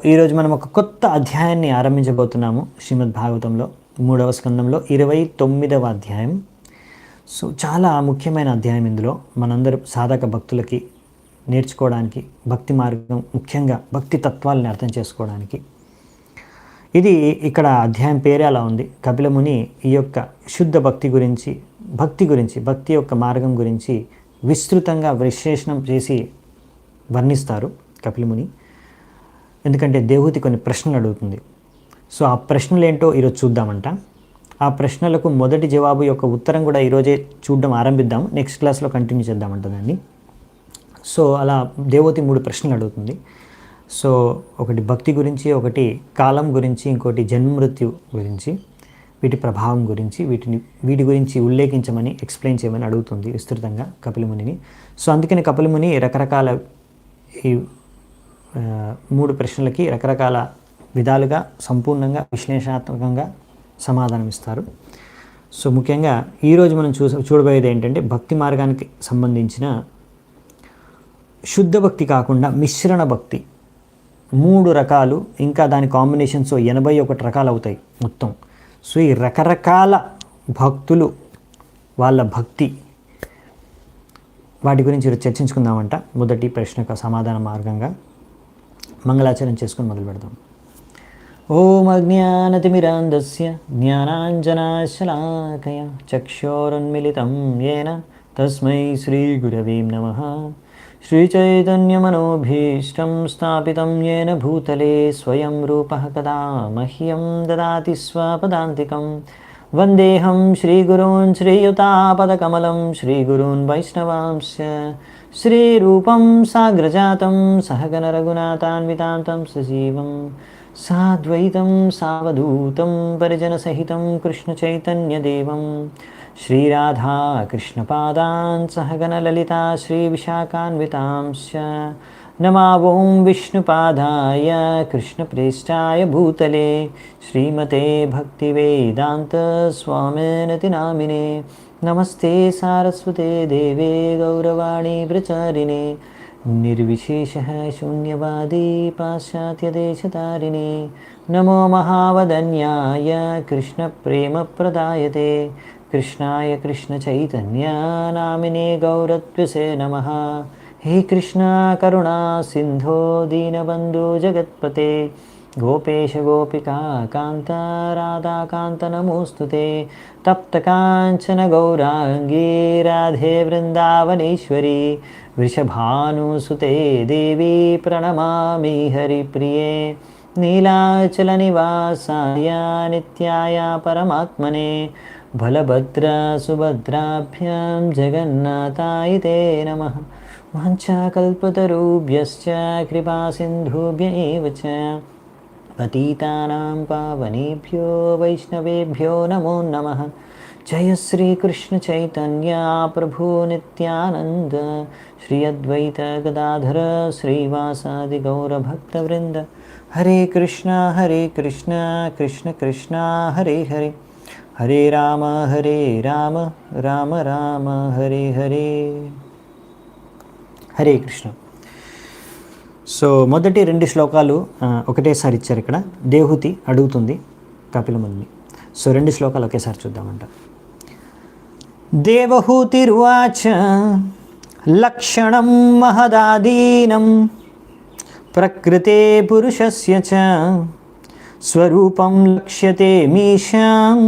ఈరోజు మనం ఒక కొత్త అధ్యాయాన్ని ఆరంభించబోతున్నాము. శ్రీమద్ భాగవతంలో 3వ స్కందంలో 29వ అధ్యాయం. చాలా ముఖ్యమైన అధ్యాయం. ఇందులో మనందరూ సాధక భక్తులకి నేర్చుకోవడానికి, భక్తి మార్గం, ముఖ్యంగా భక్తి తత్వాలని అర్థం చేసుకోవడానికి ఇది ఇక్కడ అధ్యాయం పేరే అలా ఉంది. కపిలముని ఈ యొక్క శుద్ధ భక్తి గురించి, భక్తి యొక్క మార్గం గురించి విస్తృతంగా విశ్లేషణం చేసి వర్ణిస్తారు కపిలముని. ఎందుకంటే దేవహూతి కొన్ని ప్రశ్నలు అడుగుతుంది. ఆ ప్రశ్నలు ఏంటో ఈరోజు చూద్దామంట. ఆ ప్రశ్నలకు మొదటి జవాబు యొక్క ఉత్తరం కూడా ఈరోజే చూడడం ఆరంభిద్దాం. నెక్స్ట్ క్లాస్లో కంటిన్యూ చేద్దామంట దాన్ని. అలా దేవహూతి 3 ప్రశ్నలు అడుగుతుంది. ఒకటి భక్తి గురించి, ఒకటి కాలం గురించి, ఇంకోటి జన్మమృత్యు గురించి, వీటి ప్రభావం గురించి, వీటి గురించి ఉల్లేఖించమని, ఎక్స్ప్లెయిన్ చేయమని అడుగుతుంది విస్తృతంగా కపిలమునిని. అందుకని కపిలముని రకరకాల ఈ 3 ప్రశ్నలకి రకరకాల విధాలుగా సంపూర్ణంగా విశ్లేషణాత్మకంగా సమాధానం ఇస్తారు. ముఖ్యంగా ఈరోజు మనం చూడబోయేది ఏంటంటే భక్తి మార్గానికి సంబంధించిన శుద్ధ భక్తి కాకుండా మిశ్రణ భక్తి 3 రకాలు, ఇంకా దాని కాంబినేషన్స్ 81 రకాలు అవుతాయి మొత్తం. ఈ రకరకాల భక్తులు, వాళ్ళ భక్తి, వాటి గురించి చర్చించుకుందామంట. మొదటి ప్రశ్నకు సమాధాన మార్గంగా మంగళాచరణ చేసుకుని మొదలు పెడదాం. ఓం అజ్ఞానతిమిరాంధస్య జ్ఞానాంజనాశలాకయ చక్షోరున్మిళితం యేన తస్మై శ్రీగురవే నమః. శ్రీచైతన్యమనోభీష్టం స్థాపితం యేన భూతలే స్వయం రూపః కదా మహ్యం దదాతి స్వపదాంతికం. వందేహం శ్రీగురూన్ శ్రీయుతాపదకమలం శ్రీగురూన్ వైష్ణవాంశ్చ శ్రీరూపం సాగ్రజాతం సహగణ రఘునాథాన్వితాంతం సజీవం సాద్వైతం సావధూతం పరిజనసహితం కృష్ణచైతన్యదేవం శ్రీరాధా కృష్ణపాదాన్ సహగణ లలితా శ్రీవిశాఖాన్వితాంశ్చ. నమావోం విష్ణుపాదాయ కృష్ణప్రేష్టాయ భూతలే శ్రీమతే భక్తివేదాంత స్వామినతి నామినే. నమస్తే సారస్వతే దేవే గౌరవాణి ప్రచారిణే నిర్విశేషః శూన్యవాది పాశ్చాత్యదేశతారిణే. నమో మహావదన్యాయ కృష్ణప్రేమప్రదాయతే కృష్ణాయ కృష్ణచైతన్య నామినే గౌరత్వసే నమః. హే కృష్ణ కరుణా సింధో దీనబంధు జగత్పతే గోపేశ గోపికా కాంత రాధాకాంత నమోస్తుతే. తప్తకాంచన గౌరాంగీ రాధే వృందావనేశ్వరి వృషభానుసుతే దేవి ప్రణమామి హరిప్రియే. నీలాచల నివాసాయ నిత్యాయ పరమాత్మనే బలభద్ర సుభద్రాభ్యాం జగన్నాథాయ తే నమః. వాంఛాకల్పతరుభ్యశ్చ కృపాసింధుభ్య ఏవ చ పతితానాం పావనేభ్యో వైష్ణవేభ్యో నమో నమః. జయ శ్రీకృష్ణ చైతన్య ప్రభు నిత్యానంద శ్రీ అద్వైత గదాధర శ్రీవాసాది గౌరభక్తవృంద. హరే కృష్ణ కృష్ణ కృష్ణ హరే హరే హరే రామ రామ రామ హరే హరే. హరే కృష్ణ. మొదటి 2 శ్లోకాలు ఒకటేసారి ఇచ్చారు. ఇక్కడ దేవహూతి అడుగుతుంది కపిలముని. 2 శ్లోకాలు ఒకేసారి చూద్దామంట. దేవహూతిర్వాచ లక్షణం మహదాదీనం ప్రకృతే పురుషస్య చ స్వరూపం లక్ష్యతే మీషాం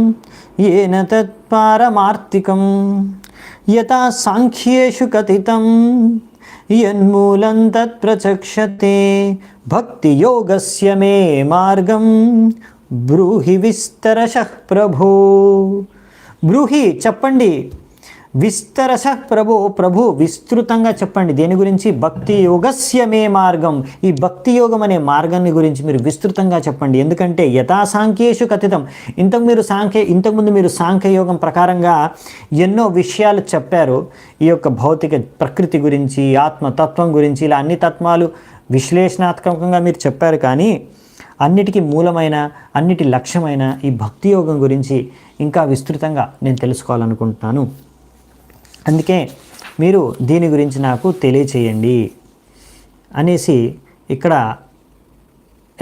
ఏన తత్పారమార్థికం యథా సాంఖ్యేషు కథితం యన్మూలం తత్ప్రచక్షతే భక్తియోగస్య మే మార్గం బ్రూహి విస్తరశః ప్రభో. బ్రూహి చెప్పండి, విస్తరశః ప్రభు విస్తృతంగా చెప్పండి. దేని గురించి? భక్తి యోగస్య మే మార్గం, ఈ భక్తి యోగం అనే మార్గాన్ని గురించి మీరు విస్తృతంగా చెప్పండి. ఎందుకంటే యథా సాంఖ్యేషు కథితం, ఇంతకుముందు మీరు సాంఖ్యయోగం ప్రకారంగా ఎన్నో విషయాలు చెప్పారు. ఈ యొక్క భౌతిక ప్రకృతి గురించి, ఆత్మతత్వం గురించి, ఇలా అన్ని తత్వాలు విశ్లేషణాత్మకంగా మీరు చెప్పారు. కానీ అన్నిటికీ మూలమైన, అన్నిటి లక్ష్యమైన ఈ భక్తి యోగం గురించి ఇంకా విస్తృతంగా నేను తెలుసుకోవాలనుకుంటున్నాను. అందుకే మీరు దీని గురించి నాకు తెలియచేయండి అనేసి ఇక్కడ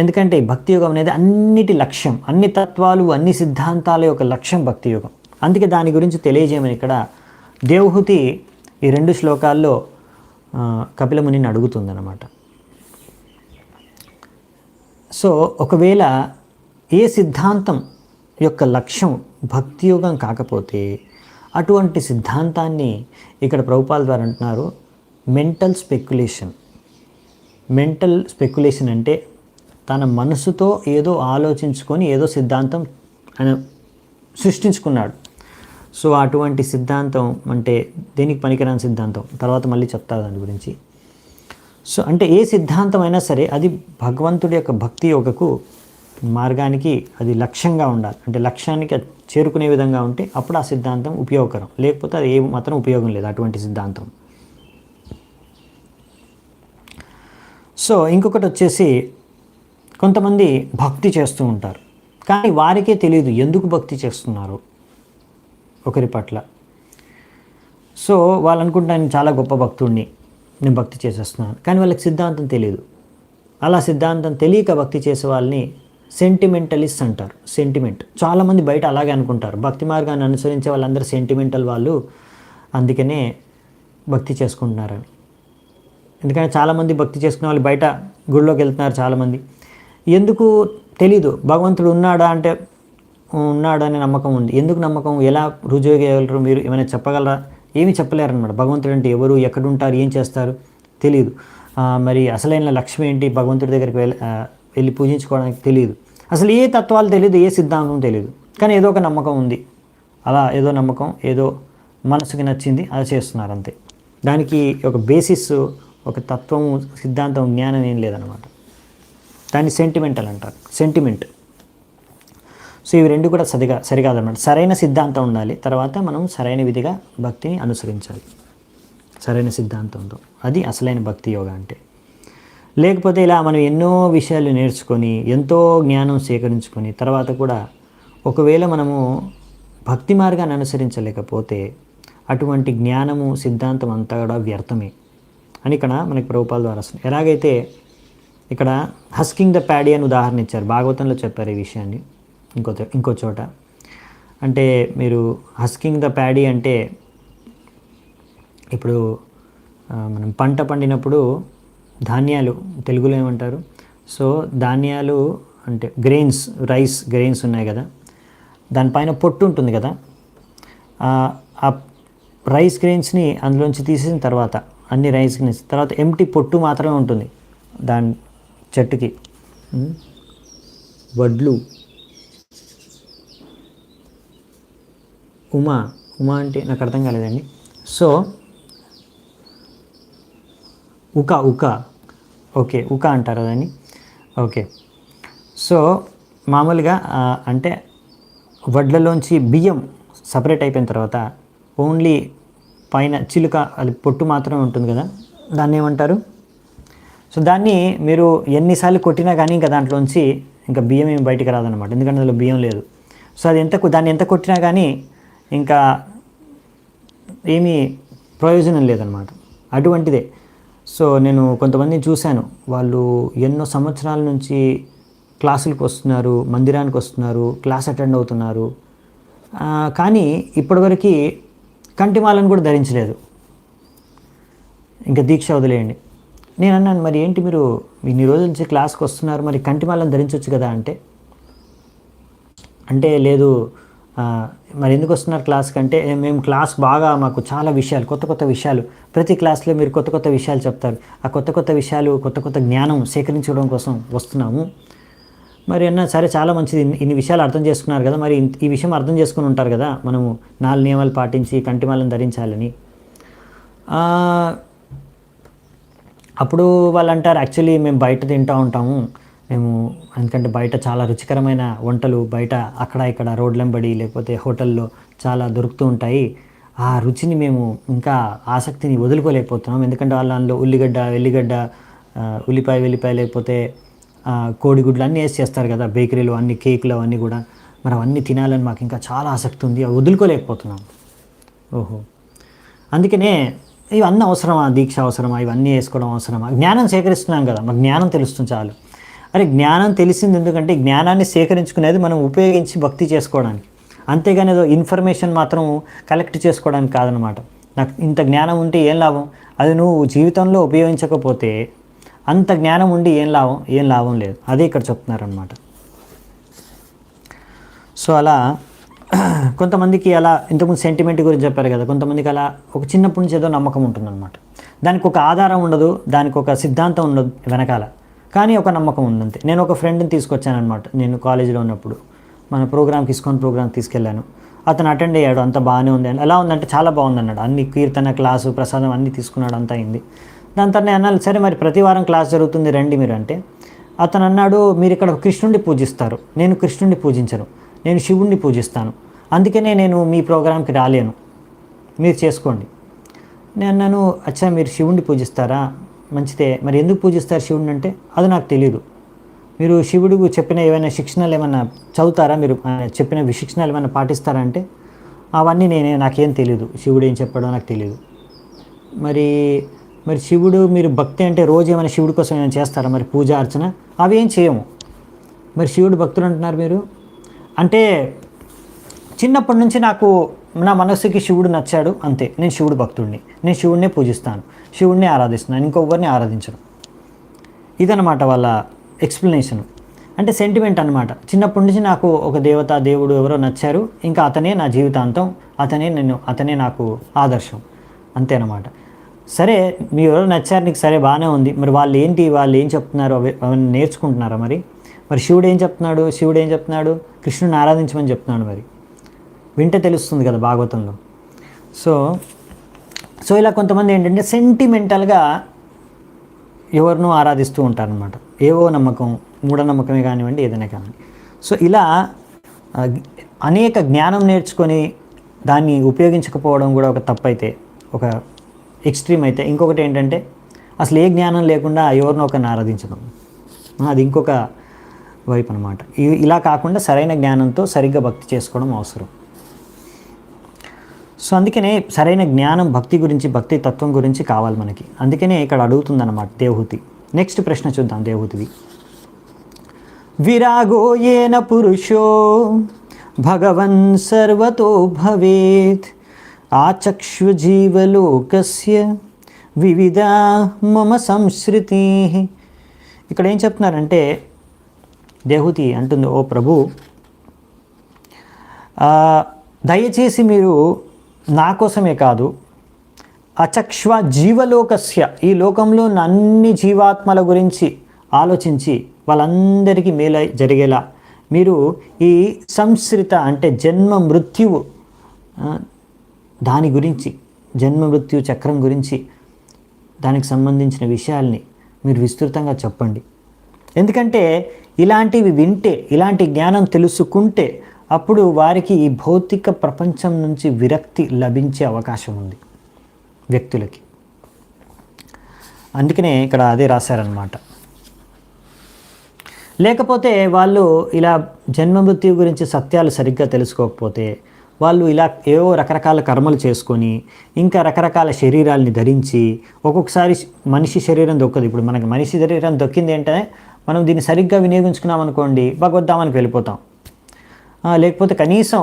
ఎందుకంటే భక్తి యోగం అనేది అన్నిటి లక్ష్యం, అన్ని తత్వాలు, అన్ని సిద్ధాంతాల యొక్క లక్ష్యం భక్తి యోగం. అందుకే దాని గురించి తెలియజేయమని ఇక్కడ దేవహూతి ఈ 2 శ్లోకాల్లో కపిలమునిని అడుగుతుందన్నమాట. సో ఒకవేళ ఏ సిద్ధాంతం యొక్క లక్ష్యం భక్తి యోగం కాకపోతే అటువంటి సిద్ధాంతాన్ని ఇక్కడ ప్రభుపాల ద్వారా అంటున్నారు మెంటల్ స్పెక్యులేషన్ అంటే తన మనసుతో ఏదో ఆలోచించుకొని ఏదో సిద్ధాంతం ఆయన సృష్టించుకున్నాడు. సో అటువంటి సిద్ధాంతం అంటే దేనికి పనికిరాని సిద్ధాంతం, తర్వాత మళ్ళీ చెప్తారు దాని గురించి. సో అంటే ఏ సిద్ధాంతం అయినా సరే అది భగవంతుడి యొక్క భక్తి యోగకు మార్గానికి అది లక్ష్యంగా ఉండాలి. అంటే లక్ష్యానికి చేరుకునే విధంగా ఉంటే అప్పుడు ఆ సిద్ధాంతం ఉపయోగకరం, లేకపోతే అది ఏ మాత్రం ఉపయోగం లేదు అటువంటి సిద్ధాంతం. సో ఇంకొకటి వచ్చేసి కొంతమంది భక్తి చేస్తూ ఉంటారు, కానీ వారికే తెలియదు ఎందుకు భక్తి చేస్తున్నారు ఒకరి పట్ల. సో వాళ్ళు అనుకుంటారు నేను చాలా గొప్ప భక్తుడిని, నేను భక్తి చేసేస్తున్నాను, కానీ వాళ్ళకి సిద్ధాంతం తెలియదు. అలా సిద్ధాంతం తెలియక భక్తి చేసే వాళ్ళని సెంటిమెంటలిస్ట్ అంటారు. సెంటిమెంట్ చాలామంది బయట అలాగే అనుకుంటారు, భక్తి మార్గాన్ని అనుసరించే వాళ్ళందరూ సెంటిమెంటల్ వాళ్ళు, అందుకనే భక్తి చేసుకుంటున్నారని. ఎందుకంటే చాలామంది భక్తి చేసుకునే వాళ్ళు బయట గుడిలోకి వెళ్తున్నారు చాలామంది, ఎందుకు తెలీదు. భగవంతుడు ఉన్నాడా అంటే ఉన్నాడనే నమ్మకం ఉంది. ఎందుకు నమ్మకం, ఎలా రుజువు చేయగలరు, మీరు ఏమైనా చెప్పగలరా? ఏమీ చెప్పలేరన్నమాట. భగవంతుడు అంటే ఎవరు, ఎక్కడుంటారు, ఏం చేస్తారు తెలియదు. మరి అసలైన లక్ష్యం ఏంటి, భగవంతుడి దగ్గరికి వెళ్ళి పూజించుకోవడానికి తెలియదు. అసలు ఏ తత్వాలు తెలియదు, ఏ సిద్ధాంతం తెలియదు, కానీ ఏదో ఒక నమ్మకం ఉంది. అలా ఏదో నమ్మకం, ఏదో మనసుకి నచ్చింది అది చేస్తున్నారు అంతే. దానికి ఒక బేసిస్, ఒక తత్వము, సిద్ధాంతం, జ్ఞానం ఏం లేదన్నమాట. దాన్ని సెంటిమెంటల్ అంటారు, సెంటిమెంట్. సో ఇవి 2 కూడా సరికాదన్నమాట. సరైన సిద్ధాంతం ఉండాలి, తర్వాత మనం సరైన విధిగా భక్తిని అనుసరించాలి సరైన సిద్ధాంతంతో. అది అసలైన భక్తి యోగా అంటే. లేకపోతే ఇలా మనం ఎన్నో విషయాలు నేర్చుకొని ఎంతో జ్ఞానం సేకరించుకొని తర్వాత కూడా ఒకవేళ మనము భక్తి మార్గాన్ని అనుసరించలేకపోతే అటువంటి జ్ఞానము, సిద్ధాంతం అంతా కూడా వ్యర్థమే అని ఇక్కడ మనకి ప్రభుపాల ద్వారా వస్తుంది. ఎలాగైతే ఇక్కడ హస్కింగ్ ద ప్యాడీ అని ఉదాహరణ ఇచ్చారు, భాగవతంలో చెప్పారు ఈ విషయాన్ని ఇంకో చోట. అంటే మీరు హస్కింగ్ ద ప్యాడీ అంటే ఇప్పుడు మనం పంట పండినప్పుడు ధాన్యాలు తెలుగులో ఏమంటారు, సో ధాన్యాలు అంటే రైస్ గ్రెయిన్స్ ఉన్నాయి కదా, దానిపైన పొట్టు ఉంటుంది కదా, ఆ రైస్ గ్రెయిన్స్ని అందులోంచి తీసేసిన తర్వాత అన్ని రైస్ గ్రెయిన్స్ తర్వాత ఎంటీ పొట్టు మాత్రమే ఉంటుంది దాని చెట్టుకి. వడ్లు ఉమా అంటే నాకు అర్థం కాలేదండి. సో ఉకా ఓకే, ఉకా అంటారు దాన్ని. ఓకే, సో మామూలుగా అంటే వడ్లలోంచి బియ్యం సపరేట్ అయిపోయిన తర్వాత ఓన్లీ పైన చిలుక అది పొట్టు మాత్రమే ఉంటుంది కదా, దాన్ని ఏమంటారు? సో దాన్ని మీరు ఎన్నిసార్లు కొట్టినా కానీ ఇంకా దాంట్లోంచి ఇంకా బియ్యం ఏమి బయటికి రాదనమాట, ఎందుకంటే అందులో బియ్యం లేదు. సో అది దాన్ని ఎంత కొట్టినా కానీ ఇంకా ఏమీ ప్రయోజనం లేదనమాట. అటువంటిదే. సో నేను కొంతమందిని చూశాను, వాళ్ళు ఎన్నో సంవత్సరాల నుంచి క్లాసులకు వస్తున్నారు, మందిరానికి వస్తున్నారు, క్లాస్ అటెండ్ అవుతున్నారు, కానీ ఇప్పటివరకు కంటిమాలను కూడా ధరించలేదు. ఇంకా దీక్ష వదిలేయండి. నేను అన్నాను, మరి ఏంటి మీరు ఇన్ని రోజుల నుంచి క్లాస్కి వస్తున్నారు, మరి కంటిమాలను ధరించవచ్చు కదా అంటే లేదు, మరి ఎందుకు వస్తున్నారు క్లాస్కి అంటే మేము క్లాస్ బాగా మాకు చాలా విషయాలు, కొత్త విషయాలు, ప్రతి క్లాస్లో మీరు కొత్త విషయాలు చెప్తారు, ఆ కొత్త విషయాలు, కొత్త జ్ఞానం సేకరించడం కోసం వస్తున్నాము. మరి అన్న సరే చాలా మంచిది, ఇన్ని విషయాలు అర్థం చేసుకున్నారు కదా, మరి ఈ విషయం అర్థం చేసుకుని ఉంటారు కదా మనము 4 నియమాలు పాటించి కంటిమాలను ధరించాలని. అప్పుడు వాళ్ళు అంటారు, యాక్చువల్లీ మేము బయట తింటూ ఉంటాము, మేము ఎందుకంటే బయట చాలా రుచికరమైన వంటలు బయట అక్కడ ఇక్కడ రోడ్లంబడి లేకపోతే హోటల్లో చాలా దొరుకుతూ ఉంటాయి, ఆ రుచిని మేము ఇంకా ఆసక్తిని వదులుకోలేకపోతున్నాం, ఎందుకంటే వాళ్ళు అందులో ఉల్లిగడ్డ, వెల్లిగడ్డ, ఉల్లిపాయ లేకపోతే కోడిగుడ్లు అన్నీ వేసి చేస్తారు కదా బేకరీలో, అన్ని కేకులు అవన్నీ కూడా, మరి అవన్నీ తినాలని మాకు ఇంకా చాలా ఆసక్తి ఉంది, అవి వదులుకోలేకపోతున్నాం. ఓహో, అందుకనే ఇవన్నీ అవసరమా, దీక్ష అవసరమా, ఇవన్నీ వేసుకోవడం అవసరమా, జ్ఞానం సేకరిస్తున్నాం కదా, మాకు జ్ఞానం తెలుస్తుంది చాలు. అరే జ్ఞానం తెలిసింది ఎందుకంటే జ్ఞానాన్ని సేకరించుకునేది మనం ఉపయోగించి భక్తి చేసుకోవడానికి, అంతేగాని ఏదో ఇన్ఫర్మేషన్ మాత్రం కలెక్ట్ చేసుకోవడానికి కాదనమాట. నాకు ఇంత జ్ఞానం ఉంటే ఏం లాభం, అది నువ్వు జీవితంలో ఉపయోగించకపోతే అంత జ్ఞానం ఉండి ఏం లాభం లేదు. అదే ఇక్కడ చెప్తున్నారనమాట. సో అలా కొంతమందికి అలా ఇంతకుముందు సెంటిమెంట్ గురించి చెప్పారు కదా, కొంతమందికి అలా ఒక చిన్నప్పటి నుంచి ఏదో నమ్మకం ఉంటుందన్నమాట. దానికి ఒక ఆధారం ఉండదు, దానికి ఒక సిద్ధాంతం ఉండదు వెనకాల, కానీ ఒక నమ్మకం ఉందంతే. నేను ఒక ఫ్రెండ్ని తీసుకొచ్చానమాట. నేను కాలేజీలో ఉన్నప్పుడు మన ప్రోగ్రామ్కి ఇస్కాన్ ప్రోగ్రామ్కి తీసుకెళ్ళాను. అతను అటెండ్ అయ్యాడు, అంత బాగానే ఉంది. ఎలా ఉందంటే చాలా బాగుంది అన్నాడు. అన్ని కీర్తన క్లాసు ప్రసాదం అన్నీ తీసుకున్నాడు, అంతా అయింది. దాని తర్వాత నేను అన్నాను, సరే మరి ప్రతి వారం క్లాస్ జరుగుతుంది రండి మీరు అంటే, అతను అన్నాడు, మీరు ఇక్కడ కృష్ణుడిని పూజిస్తారు, నేను కృష్ణుడిని పూజించను, నేను శివుణ్ణి పూజిస్తాను, అందుకనే నేను మీ ప్రోగ్రాంకి రాలేను, మీరు చేసుకోండి. నేను అన్నాను, అచ్చా మీరు శివుణ్ణి పూజిస్తారా, మంచిదే, మరి ఎందుకు పూజిస్తారు శివుడిని అంటే, అది నాకు తెలియదు. మీరు శివుడు చెప్పిన ఏమైనా శిక్షణలు ఏమైనా చదువుతారా, మీరు చెప్పిన శిక్షణలు ఏమైనా పాటిస్తారా అంటే, అవన్నీ నాకేం తెలియదు, శివుడు ఏం చెప్పాడో నాకు తెలియదు. మరి శివుడు మీరు భక్తి అంటే రోజు ఏమైనా శివుడి కోసం ఏమైనా చేస్తారా, మరి పూజ అర్చన అవి ఏం చేయము, మరి శివుడు భక్తులు అంటున్నారు మీరు అంటే. చిన్నప్పటి నుంచి నాకు నా మనస్సుకి శివుడు నచ్చాడు అంతే, నేను శివుడు భక్తుడిని, నేను శివుడినే పూజిస్తాను, శివుడిని ఆరాధిస్తున్నాను, ఇంకొకరిని ఆరాధించను. ఇదన్నమాట వాళ్ళ ఎక్స్ప్లెనేషన్. అంటే సెంటిమెంట్ అనమాట. చిన్నప్పటి నుంచి నాకు ఒక దేవుడు ఎవరో నచ్చారు, ఇంకా అతనే నా జీవితాంతం, అతనే నాకు ఆదర్శం, అంతేనమాట. సరే మీరు ఎవరో నచ్చారు, నీకు సరే బాగానే ఉంది, మరి వాళ్ళు ఏం చెప్తున్నారు అవన్నీ నేర్చుకుంటున్నారా? మరి శివుడు ఏం చెప్తున్నాడు, కృష్ణుని ఆరాధించమని చెప్తున్నాడు. మరి వింటే తెలుస్తుంది కదా భాగవతంలో. సో ఇలా కొంతమంది ఏంటంటే సెంటిమెంటల్గా ఎవరినో ఆరాధిస్తూ ఉంటారనమాట. ఏవో నమ్మకం, మూఢనమ్మకమే కానివ్వండి, ఏదైనా కానివ్వండి. సో ఇలా అనేక జ్ఞానం నేర్చుకొని దాన్ని ఉపయోగించకపోవడం కూడా ఒక తప్పు అయితే, ఒక ఎక్స్ట్రీమ్ అయితే. ఇంకొకటి ఏంటంటే అసలు ఏ జ్ఞానం లేకుండా ఎవరినో ఒకరిని ఆరాధించడం, అది ఇంకొక వైపు అనమాట. ఇలా కాకుండా సరైన జ్ఞానంతో సరిగ్గా భక్తి చేసుకోవడం అవసరం. సో అందుకనే సరైన జ్ఞానం భక్తి గురించి, భక్తి తత్వం గురించి కావాలి మనకి. అందుకనే ఇక్కడ అడుగుతుందన్నమాట దేవహూతి. నెక్స్ట్ ప్రశ్న చూద్దాం దేవహూతిది. విరాగో ఏన పురుషో భగవన్ సర్వతో భవేత్ ఆచక్షు జీవలోకస్య వివిధ మమ సంస్కృతి. ఇక్కడ ఏం చెప్తున్నారంటే దేవహూతి అంటుంది, ఓ ప్రభు, దయచేసి మీరు నా కోసమే కాదు, అచక్ష్వ జీవలోకస్య, ఈ లోకంలో అన్ని జీవాత్మల గురించి ఆలోచించి వాళ్ళందరికీ మేలు జరిగేలా మీరు ఈ సంస్కృత అంటే జన్మ మృత్యువు దాని గురించి, జన్మ మృత్యు చక్రం గురించి, దానికి సంబంధించిన విషయాల్ని మీరు విస్తృతంగా చెప్పండి. ఎందుకంటే ఇలాంటివి వింటే, ఇలాంటి జ్ఞానం తెలుసుకుంటే అప్పుడు వారికి ఈ భౌతిక ప్రపంచం నుంచి విరక్తి లభించే అవకాశం ఉంది వ్యక్తులకి. అందుకనే ఇక్కడ అదే రాశారనమాట. లేకపోతే వాళ్ళు ఇలా జన్మమృత్యు గురించి సత్యాలు సరిగ్గా తెలుసుకోకపోతే వాళ్ళు ఇలా ఏవో రకరకాల కర్మలు చేసుకొని ఇంకా రకరకాల శరీరాలని ధరించి, ఒక్కొక్కసారి మనిషి శరీరం దొక్కదు. ఇప్పుడు మనకి మనిషి శరీరం దొక్కింది ఏంటంటే మనం దీన్ని సరిగ్గా వినియోగించుకున్నాం అనుకోండి, భగవద్ధామానికి వెళ్ళిపోతాం. లేకపోతే కనీసం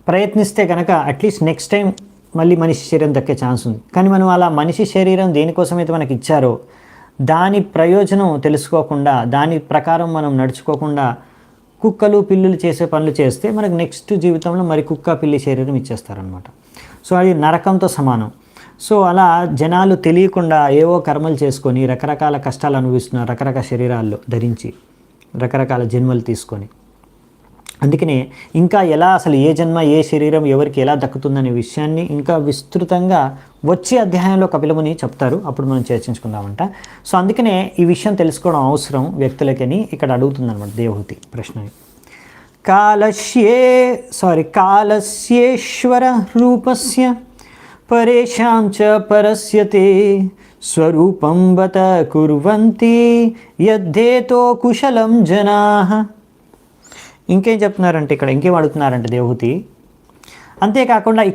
ప్రయత్నిస్తే కనుక అట్లీస్ట్ నెక్స్ట్ టైం మళ్ళీ మనిషి శరీరం దక్కే ఛాన్స్ ఉంది. కానీ మనం అలా మనిషి శరీరం దేనికోసమైతే మనకి ఇచ్చారో దాని ప్రయోజనం తెలుసుకోకుండా, దాని ప్రకారం మనం నడుచుకోకుండా కుక్కలు పిల్లులు చేసే పనులు చేస్తే మనకు నెక్స్ట్ జీవితంలో మరి కుక్క పిల్లి శరీరం ఇచ్చేస్తారనమాట. సో అది నరకంతో సమానం. సో అలా జనాలు తెలియకుండా ఏవో కర్మలు చేసుకొని రకరకాల కష్టాలు అనుభవిస్తున్నారు, రకరకాల శరీరాల్లో ధరించి రకరకాల జన్మలు తీసుకొని. అందుకనే ఇంకా ఎలా అసలు ఏ జన్మ ఏ శరీరం ఎవరికి ఎలా దక్కుతుందనే విషయాన్ని ఇంకా విస్తృతంగా వచ్చే అధ్యాయంలో కపిలముని చెప్తారు, అప్పుడు మనం చర్చించుకుందామంట. సో అందుకనే ఈ విషయం తెలుసుకోవడం అవసరం వ్యక్తులకని ఇక్కడ అడుగుతుందన్నమాట దేవహూతి ప్రశ్న. కాలస్యేశ్వర రూపస్య పరేషాం చ పరస్యతే స్వరూపం బత కుర్వంతి యద్ధేతో కుశలం జనాః. ఇంకేం చెప్తున్నారంటే ఇక్కడ ఇంకేం అడుగుతున్నారంటే దేవహూతి, అంతేకాకుండా ఈ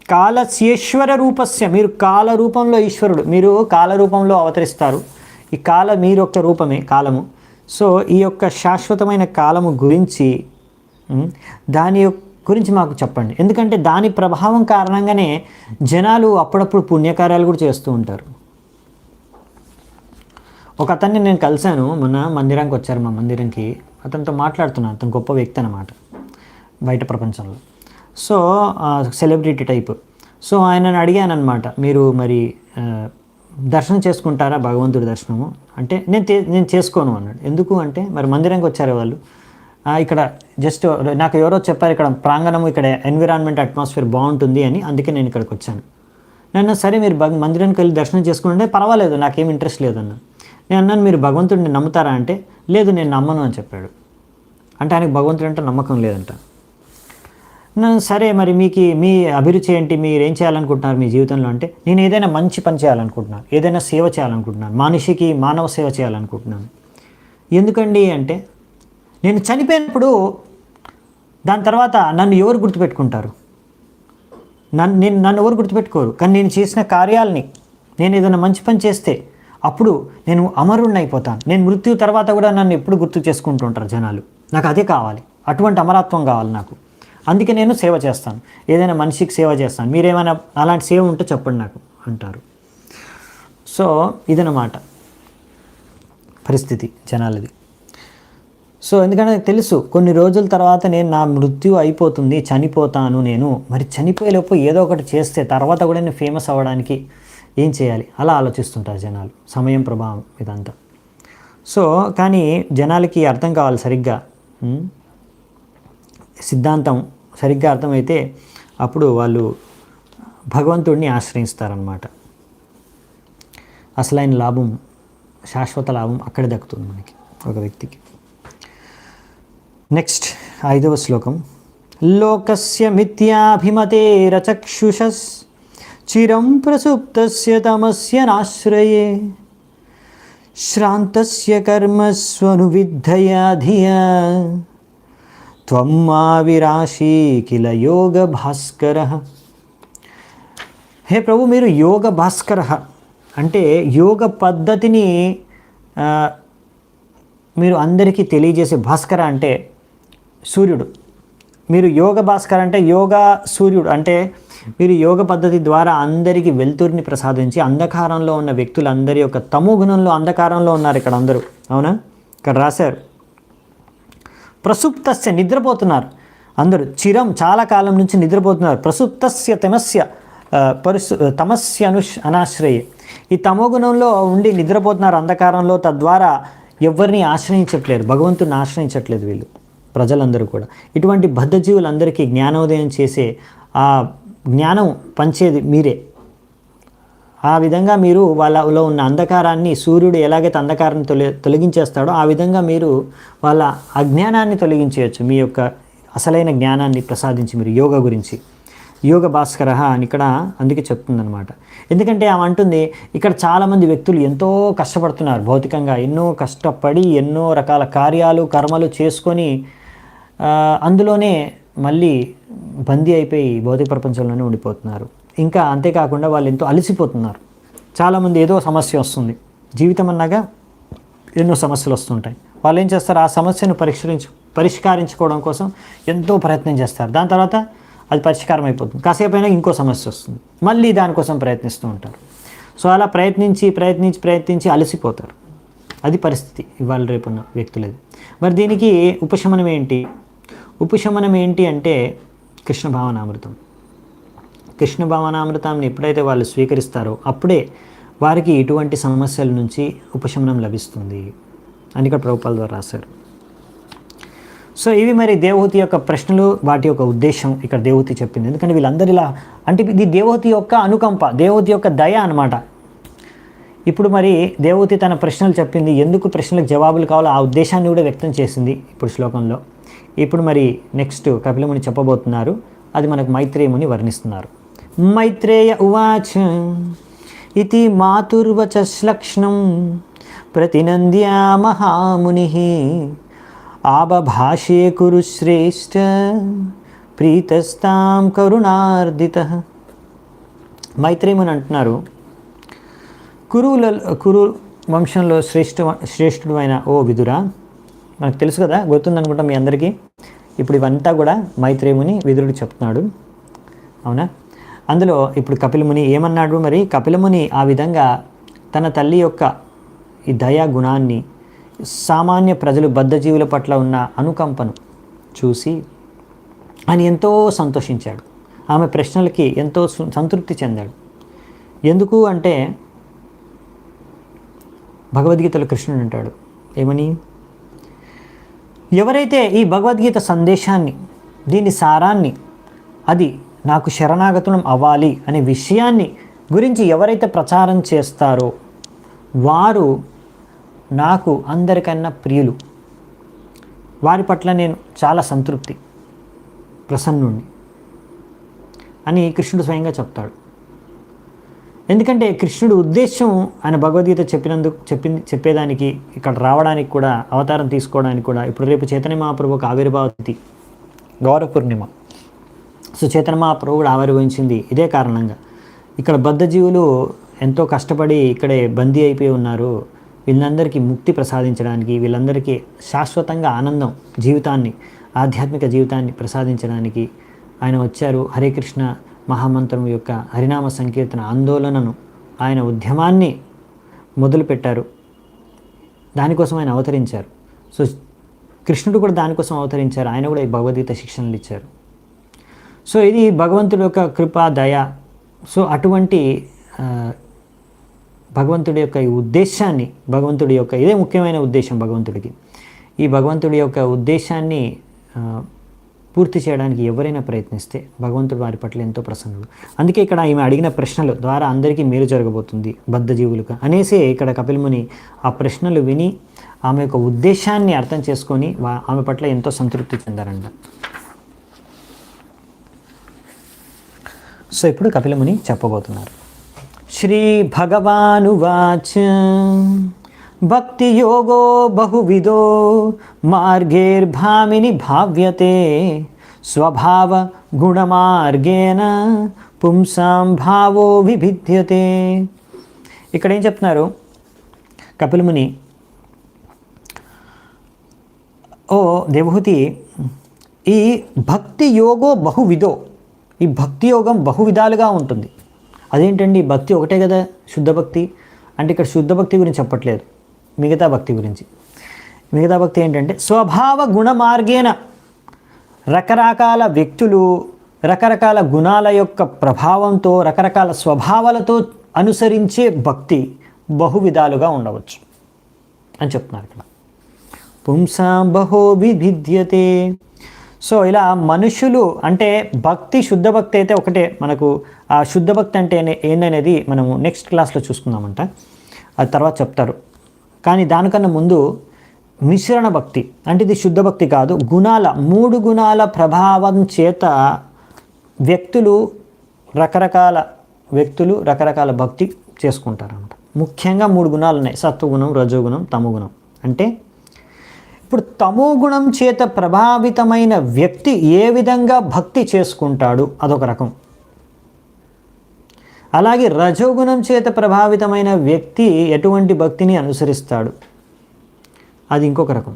కాలస్యేశ్వర రూపస్య, మీరు కాల రూపంలో ఈశ్వరుడు, మీరు కాల రూపంలో అవతరిస్తారు. ఈ మీ యొక్క రూపమే కాలము. సో ఈ యొక్క శాశ్వతమైన కాలము గురించి దాని గురించి మాకు చెప్పండి. ఎందుకంటే దాని ప్రభావం కారణంగానే జనాలు అప్పుడప్పుడు పుణ్యకార్యాలు కూడా చేస్తూ ఉంటారు. ఒక అతన్ని నేను కలిశాను మొన్న, మందిరానికి వచ్చారు మా మందిరంకి. అతనితో మాట్లాడుతున్నాను. అతను గొప్ప వ్యక్తి అన్నమాట బయట ప్రపంచంలో. So celebrity type. సో ఆయనను అడిగాను అనమాట, మీరు మరి దర్శనం చేసుకుంటారా, భగవంతుడి దర్శనము అంటే నేను చేసుకోను అన్నాడు. ఎందుకు అంటే మరి మందిరానికి వచ్చారు వాళ్ళు, ఇక్కడ జస్ట్ నాకు ఎవరో చెప్పారు ఇక్కడ ప్రాంగణము, ఇక్కడ ఎన్విరాన్మెంట్ అట్మాస్ఫియర్ బాగుంటుంది అని, అందుకే నేను ఇక్కడికి వచ్చాను. నన్ను సరే మీరు మందిరానికి వెళ్ళి దర్శనం చేసుకుంటే పర్వాలేదు, నాకేం ఇంట్రెస్ట్ లేదన్నా. నేను అన్నాను మీరు భగవంతుడిని నమ్ముతారా అంటే లేదు నేను నమ్మను అని చెప్పాడు. అంటే ఆయనకు భగవంతుడు అంటే నమ్మకం లేదంట. నన్ను సరే మరి మీ అభిరుచి ఏంటి, మీరు ఏం చేయాలనుకుంటున్నారు మీ జీవితంలో అంటే నేను ఏదైనా మంచి పని చేయాలనుకుంటున్నాను, ఏదైనా సేవ చేయాలనుకుంటున్నాను, మనిషికి మానవ సేవ చేయాలనుకుంటున్నాను. ఎందుకండి అంటే నేను చనిపోయినప్పుడు దాని తర్వాత నన్ను ఎవరు గుర్తుపెట్టుకుంటారు, నన్ను ఎవరు గుర్తుపెట్టుకోరు. కానీ నేను చేసిన కార్యాలని, నేను ఏదైనా మంచి పని చేస్తే అప్పుడు నేను అమరుణ్ణి అయిపోతాను. నేను మృత్యు తర్వాత కూడా నన్ను ఎప్పుడు గుర్తు చేసుకుంటూ ఉంటారు జనాలు. నాకు అదే కావాలి, అటువంటి అమరత్వం కావాలి నాకు. అందుకే నేను సేవ చేస్తాను, ఏదైనా మనిషికి సేవ చేస్తాను, మీరేమైనా అలాంటి సేవ ఉంటే చెప్పండి నాకు అంటారు. సో ఇదన్నమాట పరిస్థితి జనాలది. సో ఎందుకంటే తెలుసు కొన్ని రోజుల తర్వాత నా మృత్యు అయిపోతుంది, చనిపోతాను నేను. మరి చనిపోయేలోపు ఏదో ఒకటి చేస్తే తర్వాత కూడా నేను ఫేమస్ అవ్వడానికి ఏం చేయాలి అలా ఆలోచిస్తుంటారు జనాలు. సమయం ప్రభావం ఇదంతా. సో కానీ జనాలకి అర్థం కావాలి సరిగ్గా, సిద్ధాంతం సరిగ్గా అర్థమైతే అప్పుడు వాళ్ళు భగవంతుడిని ఆశ్రయిస్తారనమాట. అసలైన లాభం, శాశ్వత లాభం అక్కడే దక్కుతుంది మనకి ఒక వ్యక్తికి. నెక్స్ట్ 5వ శ్లోకం. లోకస్య మిథ్యాభిమతేరచక్షుషస్ చిరం ప్రసుప్తస్య తమస్య నాశ్రయే శ్రాంతస్య కర్మస్వనువిద్ధయా ధియా త్వం మా విరాశీ కిల యోగ భాస్కర. హే ప్రభు, మీరు యోగ భాస్కర అంటే యోగ పద్ధతిని మీరు అందరికీ తెలియజేసే భాస్కర అంటే సూర్యుడు. మీరు యోగ భాస్కర అంటే యోగా సూర్యుడు అంటే మీరు యోగ పద్ధతి ద్వారా అందరికీ వెలుతురిని ప్రసాదించి అంధకారంలో ఉన్న వ్యక్తులందరి యొక్క తమో గుణంలో అంధకారంలో ఉన్నారు ఇక్కడ అందరూ. అవునా? ఇక్కడ రాశారు ప్రసుప్తస్య నిద్రపోతున్నారు అందరూ, చిరం చాలా కాలం నుంచి నిద్రపోతున్నారు. ప్రసుప్తస్య తమస్య అనాశ్రయే, ఈ తమో గుణంలో ఉండి నిద్రపోతున్నారు అంధకారంలో. తద్వారా ఎవరిని ఆశ్రయించట్లేరు, భగవంతుడిని ఆశ్రయించట్లేదు వీళ్ళు ప్రజలందరూ కూడా. ఇటువంటి బద్ధజీవులందరికీ జ్ఞానోదయం చేసే, ఆ జ్ఞానం పంచేది మీరే. ఆ విధంగా మీరు వాళ్ళలో ఉన్న అంధకారాన్ని, సూర్యుడు ఎలాగైతే అంధకారాన్ని తొలగించేస్తాడో ఆ విధంగా మీరు వాళ్ళ అజ్ఞానాన్ని తొలగించేయచ్చు. మీ యొక్క అసలైన జ్ఞానాన్ని ప్రసాదించి మీరు యోగా గురించి యోగ భాస్కర అని ఇక్కడ అందుకే చెప్తుందనమాట. ఎందుకంటే ఆమె అంటుంది ఇక్కడ చాలామంది వ్యక్తులు ఎంతో కష్టపడుతున్నారు భౌతికంగా, ఎన్నో కష్టపడి ఎన్నో రకాల కార్యాలు కర్మలు చేసుకొని అందులోనే మళ్ళీ బందీ అయిపోయి భౌతిక ప్రపంచంలోనే ఉండిపోతున్నారు. ఇంకా అంతేకాకుండా వాళ్ళు ఎంతో అలసిపోతున్నారు. చాలామంది ఏదో సమస్య వస్తుంది, జీవితం అన్నాగా ఎన్నో సమస్యలు వస్తుంటాయి. వాళ్ళు ఏం చేస్తారు, ఆ సమస్యను పరిష్కరించుకోవడం కోసం ఎంతో ప్రయత్నం చేస్తారు. దాని తర్వాత అది పరిష్కారం అయిపోతుంది, కాసేపు అయినా ఇంకో సమస్య వస్తుంది, మళ్ళీ దానికోసం ప్రయత్నిస్తూ ఉంటారు. సో అలా ప్రయత్నించి అలసిపోతారు. అది పరిస్థితి ఇవాళ రేపున్న వ్యక్తులది. మరి దీనికి ఉపశమనం ఏంటి అంటే కృష్ణ భావనామృతం. కృష్ణ భావనామృతాన్ని ఎప్పుడైతే వాళ్ళు స్వీకరిస్తారో అప్పుడే వారికి ఇటువంటి సమస్యల నుంచి ఉపశమనం లభిస్తుంది అని ఇక్కడ ప్రభుపాల ద్వారా రాశారు. సో ఇవి మరి దేవహూతి యొక్క ప్రశ్నలు, వాటి యొక్క ఉద్దేశం ఇక్కడ దేవహూతి చెప్పింది. ఎందుకంటే వీళ్ళందరూ ఇలా అంటే ఇది దేవహూతి యొక్క అనుకంప, దేవహూతి యొక్క దయ అనమాట. ఇప్పుడు మరి దేవహూతి తన ప్రశ్నలు చెప్పింది, ఎందుకు ప్రశ్నలకు జవాబులు కావాలో ఆ ఉద్దేశాన్ని కూడా వ్యక్తం చేసింది ఇప్పుడు శ్లోకంలో. ఇప్పుడు మరి నెక్స్ట్ కపిలముని చెప్పబోతున్నారు, అది మనకు మైత్రేయ ముని వర్ణిస్తున్నారు. మైత్రేయ ఉవాచ ఇతి మాతుర్వచ శ్లక్ష్ణం ప్రతినంద్యా మహాముని ఆబభాషే కురు శ్రేష్ఠ ప్రీతస్తాం కరుణార్దిత. మైత్రేయముని అంటున్నారు, వంశంలో శ్రేష్ఠుడు అయిన ఓ విదురా, మనకు తెలుసు కదా, గుర్తుందనుకుంటాం మీ అందరికీ. ఇప్పుడు ఇవంతా కూడా మైత్రేయుని విదురుడు చెప్తున్నాడు, అవునా? అందులో ఇప్పుడు కపిలముని ఏమన్నాడు? మరి కపిలముని ఆ విధంగా తన తల్లి యొక్క ఈ దయా గుణాన్ని, సామాన్య ప్రజలు బద్ధజీవుల పట్ల ఉన్న అనుకంపను చూసి ఆయన ఎంతో సంతోషించాడు. ఆమె ప్రశ్నలకి ఎంతో సంతృప్తి చెందాడు. ఎందుకు అంటే భగవద్గీతలో కృష్ణుడు అంటాడు ఏమని, ఎవరైతే ఈ భగవద్గీత సందేశాన్ని, దీని సారాన్ని, అది నాకు శరణాగతం అవ్వాలి అనే విషయాన్ని గురించి ఎవరైతే ప్రచారం చేస్తారో వారు నాకు అందరికన్నా ప్రియులు, వారి పట్ల నేను చాలా సంతృప్తి, ప్రసన్నుణ్ణి అని కృష్ణుడు స్వయంగా చెప్తాడు. ఎందుకంటే కృష్ణుడు ఉద్దేశం ఆయన భగవద్గీత చెప్పేదానికి, ఇక్కడ రావడానికి కూడా, అవతారం తీసుకోవడానికి కూడా, ఇప్పుడు రేపు చైతన్య మహాప్రభు ఒక ఆవిర్భావ తిథి, గౌర పూర్ణిమ. సో చైతన్య మహాప్రభు కూడా ఆవిర్భవించింది ఇదే కారణంగా. ఇక్కడ బద్ధజీవులు ఎంతో కష్టపడి ఇక్కడే బందీ అయిపోయి ఉన్నారు, వీళ్ళందరికీ ముక్తి ప్రసాదించడానికి, వీళ్ళందరికీ శాశ్వతంగా ఆనందం, జీవితాన్ని, ఆధ్యాత్మిక జీవితాన్ని ప్రసాదించడానికి ఆయన వచ్చారు. హరే కృష్ణ మహామంత్రం యొక్క హరినామ సంకీర్తన ఆందోళనను, ఆయన ఉద్యమాన్ని మొదలుపెట్టారు. దానికోసం ఆయన అవతరించారు. సో కృష్ణుడు కూడా దానికోసం అవతరించారు. ఆయన కూడా ఈ భగవద్గీత శిక్షణలు ఇచ్చారు. సో ఇది భగవంతుడి యొక్క కృప, దయ. సో అటువంటి భగవంతుడి యొక్క ఈ ఉద్దేశాన్ని, భగవంతుడి యొక్క ఇదే ముఖ్యమైన ఉద్దేశం భగవంతుడికి, ఈ భగవంతుడి యొక్క ఉద్దేశాన్ని పూర్తి చేయడానికి ఎవరైనా ప్రయత్నిస్తే భగవంతుడు వారి పట్ల ఎంతో ప్రసన్నుడు. అందుకే ఇక్కడ ఈమె అడిగిన ప్రశ్నల ద్వారా అందరికీ మేలు జరగబోతుంది బద్ధజీవులుగా అనేసి ఇక్కడ కపిలముని ఆ ప్రశ్నలు విని ఆమె యొక్క ఉద్దేశాన్ని అర్థం చేసుకొని ఆమె పట్ల ఎంతో సంతృప్తి చెందారంట. సో ఇప్పుడు కపిలముని చెప్పబోతున్నారు. శ్రీ భగవానువాచ భక్తి యోగో బహువిధో మార్గేర్భామిని భావ్యతే స్వభావ గుణమార్గేణ పుంసాం భావో విభిద్యతే. ఇక్కడ ఏం చెప్తున్నారు కపిలముని, ఓ దేవహూతి, ఈ భక్తి యోగో బహువిధో, ఈ భక్తి యోగం బహువిధాలుగా ఉంటుంది. అదేంటండి, భక్తి ఒకటే కదా శుద్ధ భక్తి అంటే, ఇక్కడ శుద్ధ భక్తి గురించి చెప్పట్లేదు, మిగతా భక్తి గురించి. మిగతా భక్తి ఏంటంటే స్వభావ గుణ మార్గేన, రకరకాల వ్యక్తులు రకరకాల గుణాల యొక్క ప్రభావంతో, రకరకాల స్వభావాలతో అనుసరించే భక్తి బహువిధాలుగా ఉండవచ్చు అని చెప్తున్నారు ఇక్కడ. పుంసాం బహో విభిద్యతే. సో ఇలా మనుషులు అంటే భక్తి, శుద్ధ భక్తి అయితే ఒకటే. మనకు ఆ శుద్ధ భక్తి అంటే ఏందనేది మనము నెక్స్ట్ క్లాస్లో చూసుకుందామంట, అది తర్వాత చెప్తారు. కానీ దానికన్నా ముందు మిశ్రణ భక్తి అంటే ఇది శుద్ధ భక్తి కాదు, గుణాల, 3 గుణాల ప్రభావం చేత వ్యక్తులు రకరకాల భక్తి చేసుకుంటారన్నమాట. ముఖ్యంగా 3 గుణాలు ఉన్నాయి, సత్వగుణం, రజోగుణం, తమోగుణం. అంటే ఇప్పుడు తమో గుణం చేత ప్రభావితమైన వ్యక్తి ఏ విధంగా భక్తి చేసుకుంటాడు అదొక రకం. అలాగే రజోగుణం చేత ప్రభావితమైన వ్యక్తి ఎటువంటి భక్తిని అనుసరిస్తాడు అది ఇంకొక రకం.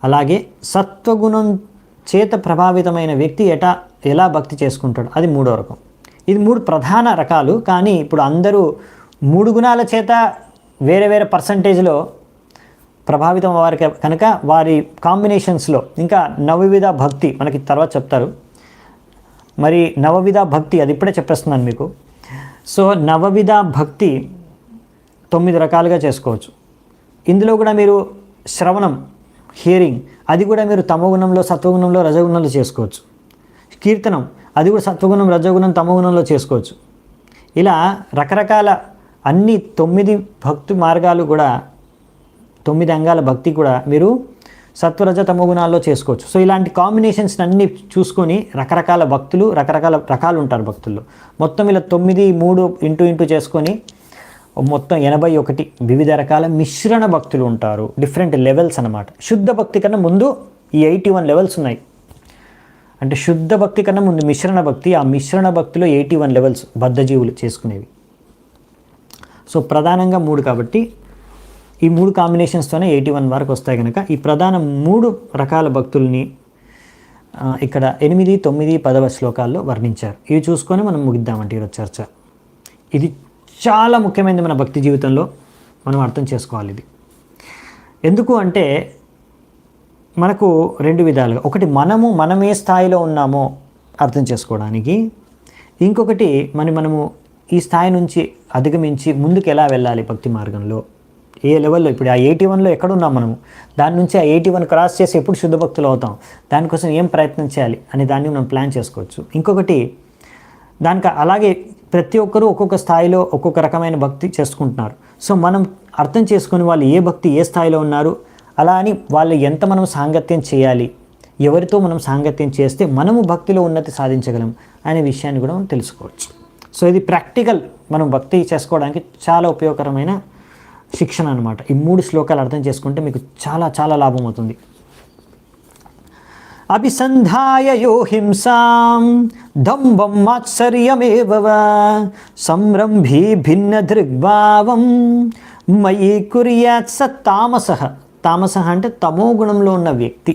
అలాగే సత్వగుణం చేత ప్రభావితమైన వ్యక్తి ఎలా భక్తి చేసుకుంటాడు అది 3వ రకం. ఇది 3 ప్రధాన రకాలు. కానీ ఇప్పుడు అందరూ 3 గుణాల చేత వేరే వేరే పర్సంటేజ్లో ప్రభావితం వారికి కనుక వారి కాంబినేషన్స్లో ఇంకా నవవిధ భక్తి మనకి తర్వాత చెప్తారు. మరి నవవిధ భక్తి అది ఇప్పుడే చెప్పేస్తున్నాను మీకు. సో నవవిధ భక్తి 9 రకాలుగా చేసుకోవచ్చు. ఇందులో కూడా మీరు శ్రవణం, హియరింగ్, అది కూడా మీరు తమోగుణంలో, సత్వగుణంలో, రజోగుణంలో చేసుకోవచ్చు. కీర్తనం, అది కూడా సత్వగుణం, రజోగుణం, తమోగుణంలో చేసుకోవచ్చు. ఇలా రకరకాల అన్ని 9 భక్తి మార్గాలు కూడా, 9 అంగాల భక్తి కూడా మీరు సత్వరజ తమోగుణాల్లో చేసుకోవచ్చు. సో ఇలాంటి కాంబినేషన్స్ అన్నీ చూసుకొని రకరకాల భక్తులు, రకాలు ఉంటారు భక్తుల్లో. మొత్తం ఇలా 9, 3 ఇంటూ చేసుకొని మొత్తం 81 వివిధ రకాల మిశ్రణ భక్తులు ఉంటారు. డిఫరెంట్ లెవెల్స్ అన్నమాట. శుద్ధ భక్తి కన్నా ముందు ఈ 81 లెవెల్స్ ఉన్నాయి. అంటే శుద్ధ భక్తి కన్నా ముందు మిశ్రణ భక్తి, ఆ మిశ్రణ భక్తిలో 81 లెవెల్స్ బద్ధజీవులు చేసుకునేవి. సో ప్రధానంగా 3 కాబట్టి ఈ 3 కాంబినేషన్స్తోనే 81 వరకు వస్తాయి కనుక ఈ ప్రధాన 3 రకాల భక్తుల్ని ఇక్కడ 8, 9, 10వ శ్లోకాల్లో వర్ణించారు. ఇవి చూసుకొని మనం ముగిద్దామంటే ఈరోజు చర్చ. ఇది చాలా ముఖ్యమైనది మన భక్తి జీవితంలో మనం అర్థం చేసుకోవాలి. ఇది ఎందుకు అంటే మనకు 2 విధాలుగా, ఒకటి మనం ఏ స్థాయిలో ఉన్నామో అర్థం చేసుకోవడానికి, ఇంకొకటి మనము ఈ స్థాయి నుంచి అధిగమించి ముందుకు ఎలా వెళ్ళాలి భక్తి మార్గంలో, ఏ లెవెల్లో. ఇప్పుడు ఆ 81లో ఎక్కడున్నాం మనము, దాని నుంచి ఆ 81 క్రాస్ చేసి ఎప్పుడు శుద్ధ భక్తులు అవుతాం, దానికోసం ఏం ప్రయత్నం చేయాలి అని దాన్ని మనం ప్లాన్ చేసుకోవచ్చు. ఇంకొకటి దానికి అలాగే ప్రతి ఒక్కరూ ఒక్కొక్క స్థాయిలో ఒక్కొక్క రకమైన భక్తి చేసుకుంటున్నారు. సో మనం అర్థం చేసుకుని వాళ్ళు ఏ భక్తి ఏ స్థాయిలో ఉన్నారు, అలా అని వాళ్ళు ఎంత మనం సాంగత్యం చేయాలి, ఎవరితో మనం సాంగత్యం చేస్తే మనము భక్తిలో ఉన్నతి సాధించగలం అనే విషయాన్ని కూడా మనం తెలుసుకోవచ్చు. సో ఇది ప్రాక్టికల్, మనం భక్తి చేసుకోవడానికి చాలా ఉపయోగకరమైన శిక్షణ అనమాట. ఈ 3 శ్లోకాలు అర్థం చేసుకుంటే మీకు చాలా చాలా లాభం అవుతుంది. అభిసంధాయ యో హింసాం దంభం మాత్సర్యమేవ సంరంభీ భిన్న దృగ్భావం మయి కుర్యాత్ స తామసః. తామసః అంటే తమో గుణంలో ఉన్న వ్యక్తి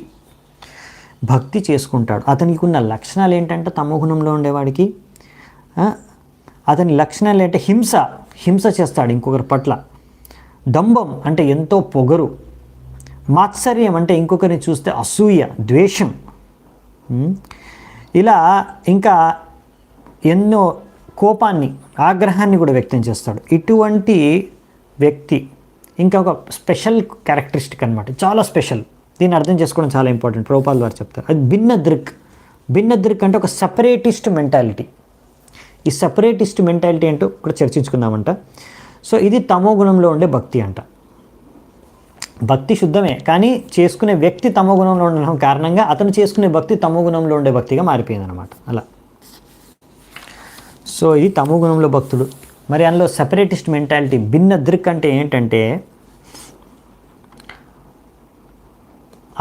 భక్తి చేసుకుంటాడు. అతనికి ఉన్న లక్షణాలు ఏంటంటే, తమో గుణంలో ఉండేవాడికి అతని లక్షణాలు ఏంటంటే హింస చేస్తాడు ఇంకొకరి పట్ల. దంభం అంటే ఎంతో పొగరు. మాత్సర్యం అంటే ఇంకొకరిని చూస్తే అసూయ, ద్వేషం. ఇలా ఇంకా ఎన్నో కోపాన్ని, ఆగ్రహాన్ని కూడా వ్యక్తం చేస్తాడు. ఇటువంటి వ్యక్తి ఇంకా ఒక స్పెషల్ క్యారెక్టరిస్టిక్ అనమాట, చాలా స్పెషల్. దీన్ని అర్థం చేసుకోవడం చాలా ఇంపార్టెంట్. ప్రభుపాదుల వారు చెప్తారు అది భిన్న దృక్ అంటే ఒక సపరేటిస్ట్ మెంటాలిటీ. ఈ సపరేటిస్ట్ మెంటాలిటీ ఏంటో కూడా చర్చించుకుందామంట. సో ఇది తమో గుణంలో ఉండే భక్తి అంట. భక్తి శుద్ధమే, కానీ చేసుకునే వ్యక్తి తమో గుణంలో ఉండడం కారణంగా అతను చేసుకునే భక్తి తమో గుణంలో ఉండే భక్తిగా మారిపోయింది అనమాట. అలా సో ఇది తమో గుణంలో భక్తుడు. మరి అందులో సెపరేటిస్ట్ మెంటాలిటీ భిన్న దృక్ అంటే ఏంటంటే,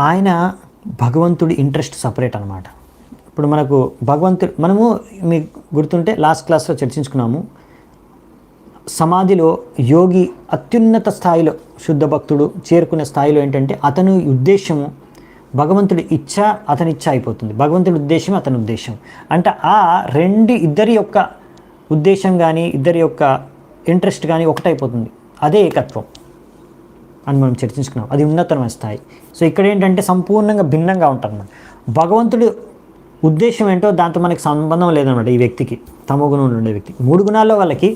ఆయన భగవంతుడి ఇంట్రెస్ట్ సపరేట్ అనమాట. ఇప్పుడు మనము మీకు గుర్తుంటే లాస్ట్ క్లాస్లో చర్చించుకున్నాము, సమాధిలో యోగి అత్యున్నత స్థాయిలో శుద్ధ భక్తుడు చేరుకునే స్థాయిలో ఏంటంటే అతని ఉద్దేశము భగవంతుడి ఇచ్చ అతని ఇచ్చ అయిపోతుంది, భగవంతుడి ఉద్దేశం అతని ఉద్దేశం. అంటే ఆ ఇద్దరి యొక్క ఉద్దేశం కానీ ఇద్దరి యొక్క ఇంట్రెస్ట్ కానీ ఒకటైపోతుంది. అదే ఏకత్వం అని మనం చర్చించుకున్నాం. అది ఉన్నతమైన స్థాయి. సో ఇక్కడ ఏంటంటే సంపూర్ణంగా భిన్నంగా ఉంటారన్నమాట. భగవంతుడి ఉద్దేశం ఏంటో దాంతో మనకి సంబంధం లేదన్నమాట ఈ వ్యక్తికి, తమో గుణంలో ఉండే వ్యక్తి. 3 గుణాల్లో వాళ్ళకి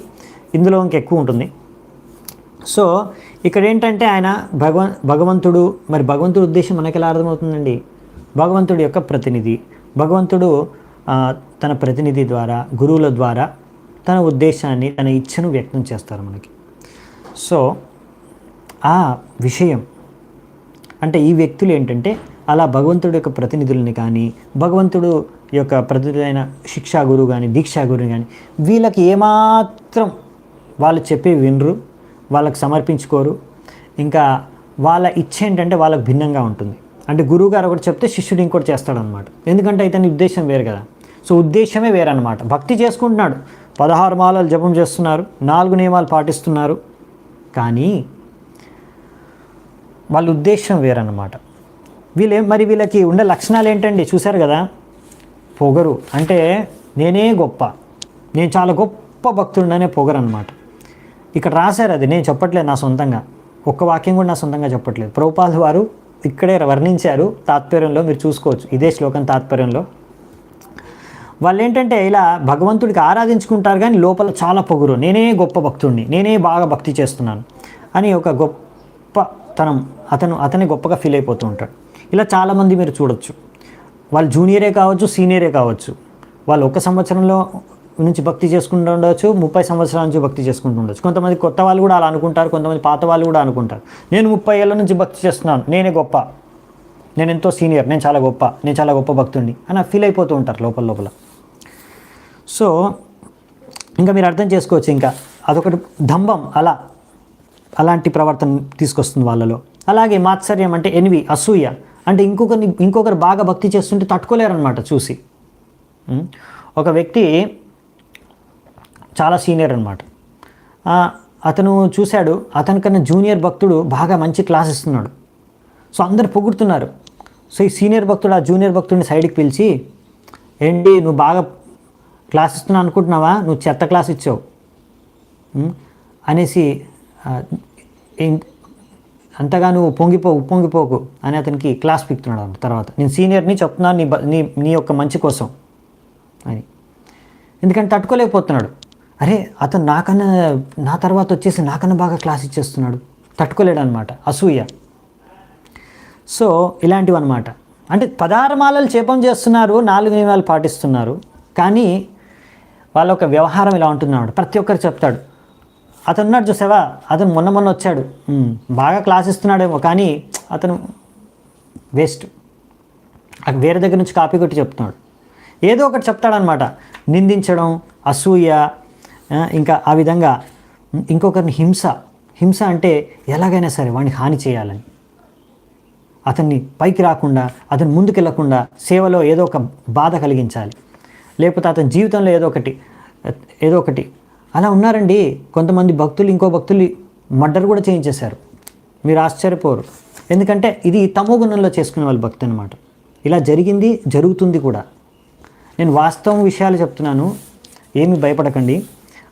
ఇందులో ఇంకెక్కువ ఉంటుంది. సో ఇక్కడ ఏంటంటే ఆయన భగవంతుడు, మరి భగవంతుడి ఉద్దేశం మనకి ఎలా అర్థమవుతుందండి? భగవంతుడి యొక్క ప్రతినిధి. భగవంతుడు తన ప్రతినిధి ద్వారా, గురువుల ద్వారా తన ఉద్దేశాన్ని, తన ఇచ్ఛను వ్యక్తం చేస్తారు మనకి. సో ఆ విషయం అంటే ఈ వ్యక్తులు ఏంటంటే అలా భగవంతుడి యొక్క ప్రతినిధులని కానీ, భగవంతుడు యొక్క ప్రతినిధులైన శిక్షా గురువు కానీ, దీక్షా గురువు కానీ, వీళ్ళకి ఏమాత్రం వాళ్ళు చెప్పే వినరు, వాళ్ళకి సమర్పించుకోరు. ఇంకా వాళ్ళ ఇచ్చ ఏంటంటే వాళ్ళకి భిన్నంగా ఉంటుంది. అంటే గురువుగారు ఒకటి చెప్తే శిష్యుడు ఇంకోటి చేస్తాడనమాట. ఎందుకంటే ఇతని ఉద్దేశం వేరు కదా. సో ఉద్దేశమే వేరనమాట. భక్తి చేసుకుంటున్నాడు, 16 మాలలు జపం చేస్తున్నారు, 4 నియమాలు పాటిస్తున్నారు, కానీ వాళ్ళ ఉద్దేశం వేరన్నమాట. వీళ్ళకి ఉండే లక్షణాలు ఏంటండి చూశారు కదా. పొగరు అంటే నేనే గొప్ప, నేను చాలా గొప్ప భక్తుడిననే పొగరు అనమాట. ఇక్కడ రాశారు, అది నేను చెప్పట్లేదు నా సొంతంగా, ఒక్క వాక్యం కూడా నా సొంతంగా చెప్పట్లేదు. ప్రభుపాదుల వారు ఇక్కడే వర్ణించారు తాత్పర్యంలో, మీరు చూసుకోవచ్చు ఇదే శ్లోకం తాత్పర్యంలో. వాళ్ళు ఏంటంటే ఇలా భగవంతుడికి ఆరాధించుకుంటారు కానీ లోపల చాలా పొగురు, నేనే గొప్ప భక్తుడిని, నేనే బాగా భక్తి చేస్తున్నాను అని ఒక గొప్పతనం, అతనే గొప్పగా ఫీల్ అయిపోతూ ఉంటాడు. ఇలా చాలామంది మీరు చూడొచ్చు. వాళ్ళు జూనియరే కావచ్చు, సీనియరే కావచ్చు. వాళ్ళు 1 సంవత్సరంలో నుంచి భక్తి చేసుకుంటూ ఉండవచ్చు, 30 సంవత్సరాల నుంచి భక్తి చేసుకుంటూ ఉండొచ్చు. కొంతమంది కొత్త వాళ్ళు కూడా అలా అనుకుంటారు, కొంతమంది పాత వాళ్ళు కూడా అనుకుంటారు నేను 30 ఏళ్ళ నుంచి భక్తి చేస్తున్నాను, నేనే గొప్ప, నేను ఎంతో సీనియర్, నేను చాలా గొప్ప భక్తుడిని అని ఫీల్ అయిపోతూ ఉంటారు లోపల. సో ఇంకా మీరు అర్థం చేసుకోవచ్చు, ఇంకా అదొకటి దంభం, అలాంటి ప్రవర్తన తీసుకొస్తుంది వాళ్ళలో. అలాగే మాత్సర్యం అంటే ఎనివి, అసూయ అంటే ఇంకొకరు బాగా భక్తి చేస్తుంటే తట్టుకోలేరనమాట చూసి. ఒక వ్యక్తి చాలా సీనియర్ అనమాట, అతను చూశాడు, అతనికన్నా జూనియర్ భక్తుడు బాగా మంచి క్లాస్ ఇస్తున్నాడు. సో అందరు పొగుడుతున్నారు. సో ఈ సీనియర్ భక్తుడు ఆ జూనియర్ భక్తుడిని సైడ్కి పిలిచి, ఏంటి నువ్వు బాగా క్లాస్ ఇస్తున్నావు అనుకుంటున్నావా, నువ్వు చెత్త క్లాస్ ఇచ్చావు అనేసి అంతగా నువ్వు పొంగిపోకు అని అతనికి క్లాస్ పీకుతున్నాడు. తర్వాత నేను సీనియర్ని చెప్తున్నాను నీ యొక్క మంచి కోసం అని. ఎందుకంటే తట్టుకోలేకపోతున్నాడు. అరే అతను నా తర్వాత వచ్చేసి నాకన్నా బాగా క్లాస్ ఇచ్చేస్తున్నాడు, తట్టుకోలేడు అనమాట, అసూయ. సో ఇలాంటివి అనమాట. అంటే 16 మాలలు జపం చేస్తున్నారు, 4 నియమాలు పాటిస్తున్నారు, కానీ వాళ్ళ ఒక వ్యవహారం ఇలా ఉంటున్నాడు. ప్రతి ఒక్కరు చెప్తాడు, అతను ఉన్నాడు చూసావా, అతను మొన్న వచ్చాడు, బాగా క్లాస్ ఇస్తున్నాడేమో కానీ అతను వేస్ట్, వేరే దగ్గర నుంచి కాపీ కొట్టి చెప్తున్నాడు. ఏదో ఒకటి చెప్తాడనమాట, నిందించడం, అసూయ, ఇంకా ఆ విధంగా ఇంకొకరిని హింస అంటే ఎలాగైనా సరే వాడిని హాని చేయాలని, అతన్ని పైకి రాకుండా, అతను ముందుకెళ్లకుండా సేవలో ఏదో ఒక బాధ కలిగించాలి, లేకపోతే అతని జీవితంలో ఏదో ఒకటి అలా ఉన్నారండి. కొంతమంది భక్తులు ఇంకో భక్తులు మర్డర్ కూడా చేయించేశారు. మీరు ఆశ్చర్యపోరు. ఎందుకంటే ఇది తమో గుణంలో చేసుకునే వాళ్ళ భక్తి అనమాట. ఇలా జరుగుతుంది కూడా. నేను వాస్తవం విషయాలు చెప్తున్నాను, ఏమీ భయపడకండి.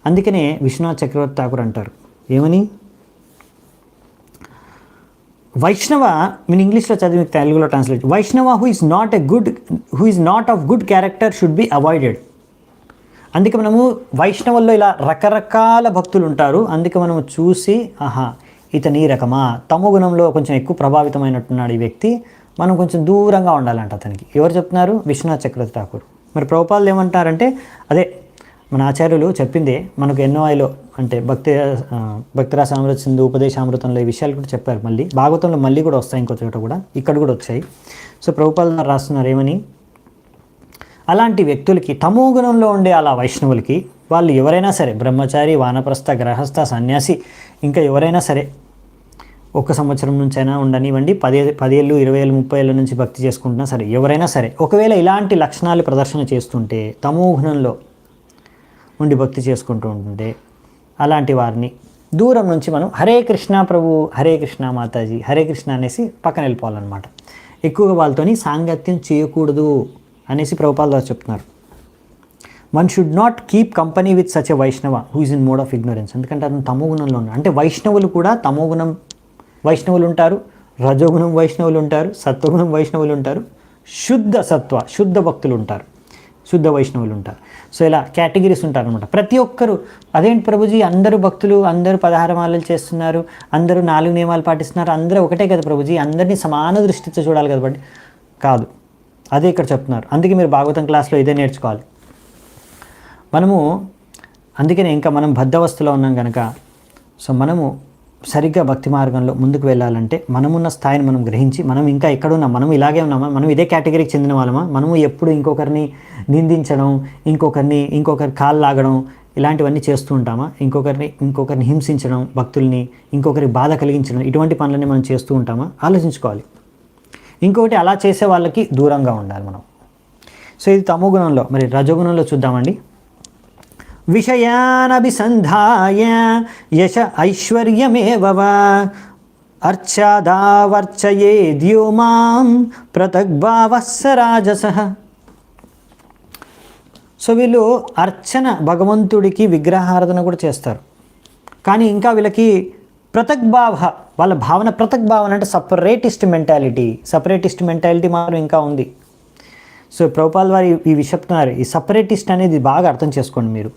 అందుకనే విశ్వనాథ్ చక్రవర్తి ఠాకూర్ అంటారు ఏమని, వైష్ణవ, నేను ఇంగ్లీష్లో చదివి మీకు తెలుగులో ట్రాన్స్లేట్, వైష్ణవ who is not of good character should be avoided. అందుకే మనము వైష్ణవుల్లో ఇలా రకరకాల భక్తులు ఉంటారు. అందుకే మనము చూసి ఇతని ఈ రకమా, తమో గుణంలో కొంచెం ఎక్కువ ప్రభావితమైనట్టున్నాడు ఈ వ్యక్తి, మనం కొంచెం దూరంగా ఉండాలంట అతనికి. ఎవరు చెప్తున్నారు? విశ్వనాథ్ చక్రవర్తి ఠాకూర్. మరి ఏమంటారంటే అదే మన ఆచార్యులు చెప్పిందే మనకు ఎన్నోలో అంటే భక్తిరస అమృత సింధు, ఉపదేశామృతంలో ఈ విషయాలు కూడా చెప్పారు. మళ్ళీ భాగవతంలో మళ్ళీ కూడా వస్తాయి, ఇంకో చోట కూడా, ఇక్కడ కూడా వచ్చాయి. సో ప్రభుపాద రాస్తున్నారు ఏమని, అలాంటి వ్యక్తులకి, తమో గుణంలో ఉండే అలా వైష్ణవులకి, వాళ్ళు ఎవరైనా సరే, బ్రహ్మచారి, వానప్రస్థ, గ్రహస్థ, సన్యాసి, ఇంకా ఎవరైనా సరే, 1 సంవత్సరం నుంచైనా ఉండనివ్వండి, 10 ఏళ్ళు, 20 ఏళ్ళు, 30 ఏళ్ళ నుంచి భక్తి చేసుకుంటున్నా సరే, ఎవరైనా సరే, ఒకవేళ ఇలాంటి లక్షణాలు ప్రదర్శన చేస్తుంటే, తమో గుణంలో ఉండి భక్తి చేసుకుంటూ ఉంటుంటే, అలాంటి వారిని దూరం నుంచి మనం హరే కృష్ణ ప్రభు, హరే కృష్ణ మాతాజీ, హరే కృష్ణ అనేసి పక్కన వెళ్ళిపోవాలన్నమాట. ఎక్కువగా వాళ్ళతోని సాంగత్యం చేయకూడదు అనేసి ప్రభుపాద వారు చెప్తున్నారు. One should not keep company with such a Vaishnava who is in mode of ignorance. ఎందుకంటే అతను తమో గుణంలో ఉన్నాడు. అంటే వైష్ణవులు కూడా తమో గుణం వైష్ణవులు ఉంటారు, రజోగుణం వైష్ణవులు ఉంటారు, సత్వగుణం వైష్ణవులు ఉంటారు, శుద్ధ భక్తులు ఉంటారు, శుద్ధ వైష్ణవులు ఉంటారు. సో ఇలా కేటగిరీస్ ఉంటారనమాట. ప్రతి ఒక్కరు అదేంటి ప్రభుజీ, అందరూ భక్తులు, అందరూ 16 మాలలు చేస్తున్నారు, అందరూ 4 నియమాలు పాటిస్తున్నారు, అందరూ ఒకటే కదా ప్రభుజీ, అందరినీ సమాన దృష్టితో చూడాలి కదా. బట్ కాదు, అదే ఇక్కడ చెప్తున్నారు. అందుకే మీరు భాగవతం క్లాస్లో ఇదే నేర్చుకోవాలి. అందుకనే ఇంకా మనం బద్ధవస్థలో ఉన్నాం కనుక, సో మనము సరిగ్గా భక్తి మార్గంలో ముందుకు వెళ్ళాలంటే మనమున్న స్థాయిని మనం గ్రహించి, మనం ఇంకా ఎక్కడున్నాం, మనం ఇలాగే ఉన్నామా, మనం ఇదే కేటగిరీకి చెందిన వాళ్ళమా, మనము ఎప్పుడు ఇంకొకరిని నిందించడం, ఇంకొకరి కాళ్ళు లాగడం, ఇలాంటివన్నీ చేస్తూ ఉంటామా, ఇంకొకరిని హింసించడం, భక్తుల్ని ఇంకొకరి బాధ కలిగించడం, ఇటువంటి పనులన్నీ మనం చేస్తూ ఉంటామా, ఆలోచించుకోవాలి. ఇంకొకటి, అలా చేసే వాళ్ళకి దూరంగా ఉండాలి మనం. సో ఇది తమో గుణంలో. మరి రజోగుణంలో చూద్దామండి. విషయానభిసంధాయ యశ ఐశ్వర్యమేవ అర్చాదావర్చయేద్యో మాం పృథగ్భావస్స రాజసః. సో వీళ్ళు అర్చన, భగవంతుడికి విగ్రహారాధన కూడా చేస్తారు, కానీ ఇంకా వీళ్ళకి పృథగ్భావ, వాళ్ళ భావన పృథగ్భావన అంటే సపరేటిస్ట్ మెంటాలిటీ మాత్రం ఇంకా ఉంది. సో ప్రభుపాద వారు ఈ చెప్తున్నారు, ఈ సపరేటిస్ట్ అనేది బాగా అర్థం చేసుకోండి మీరు.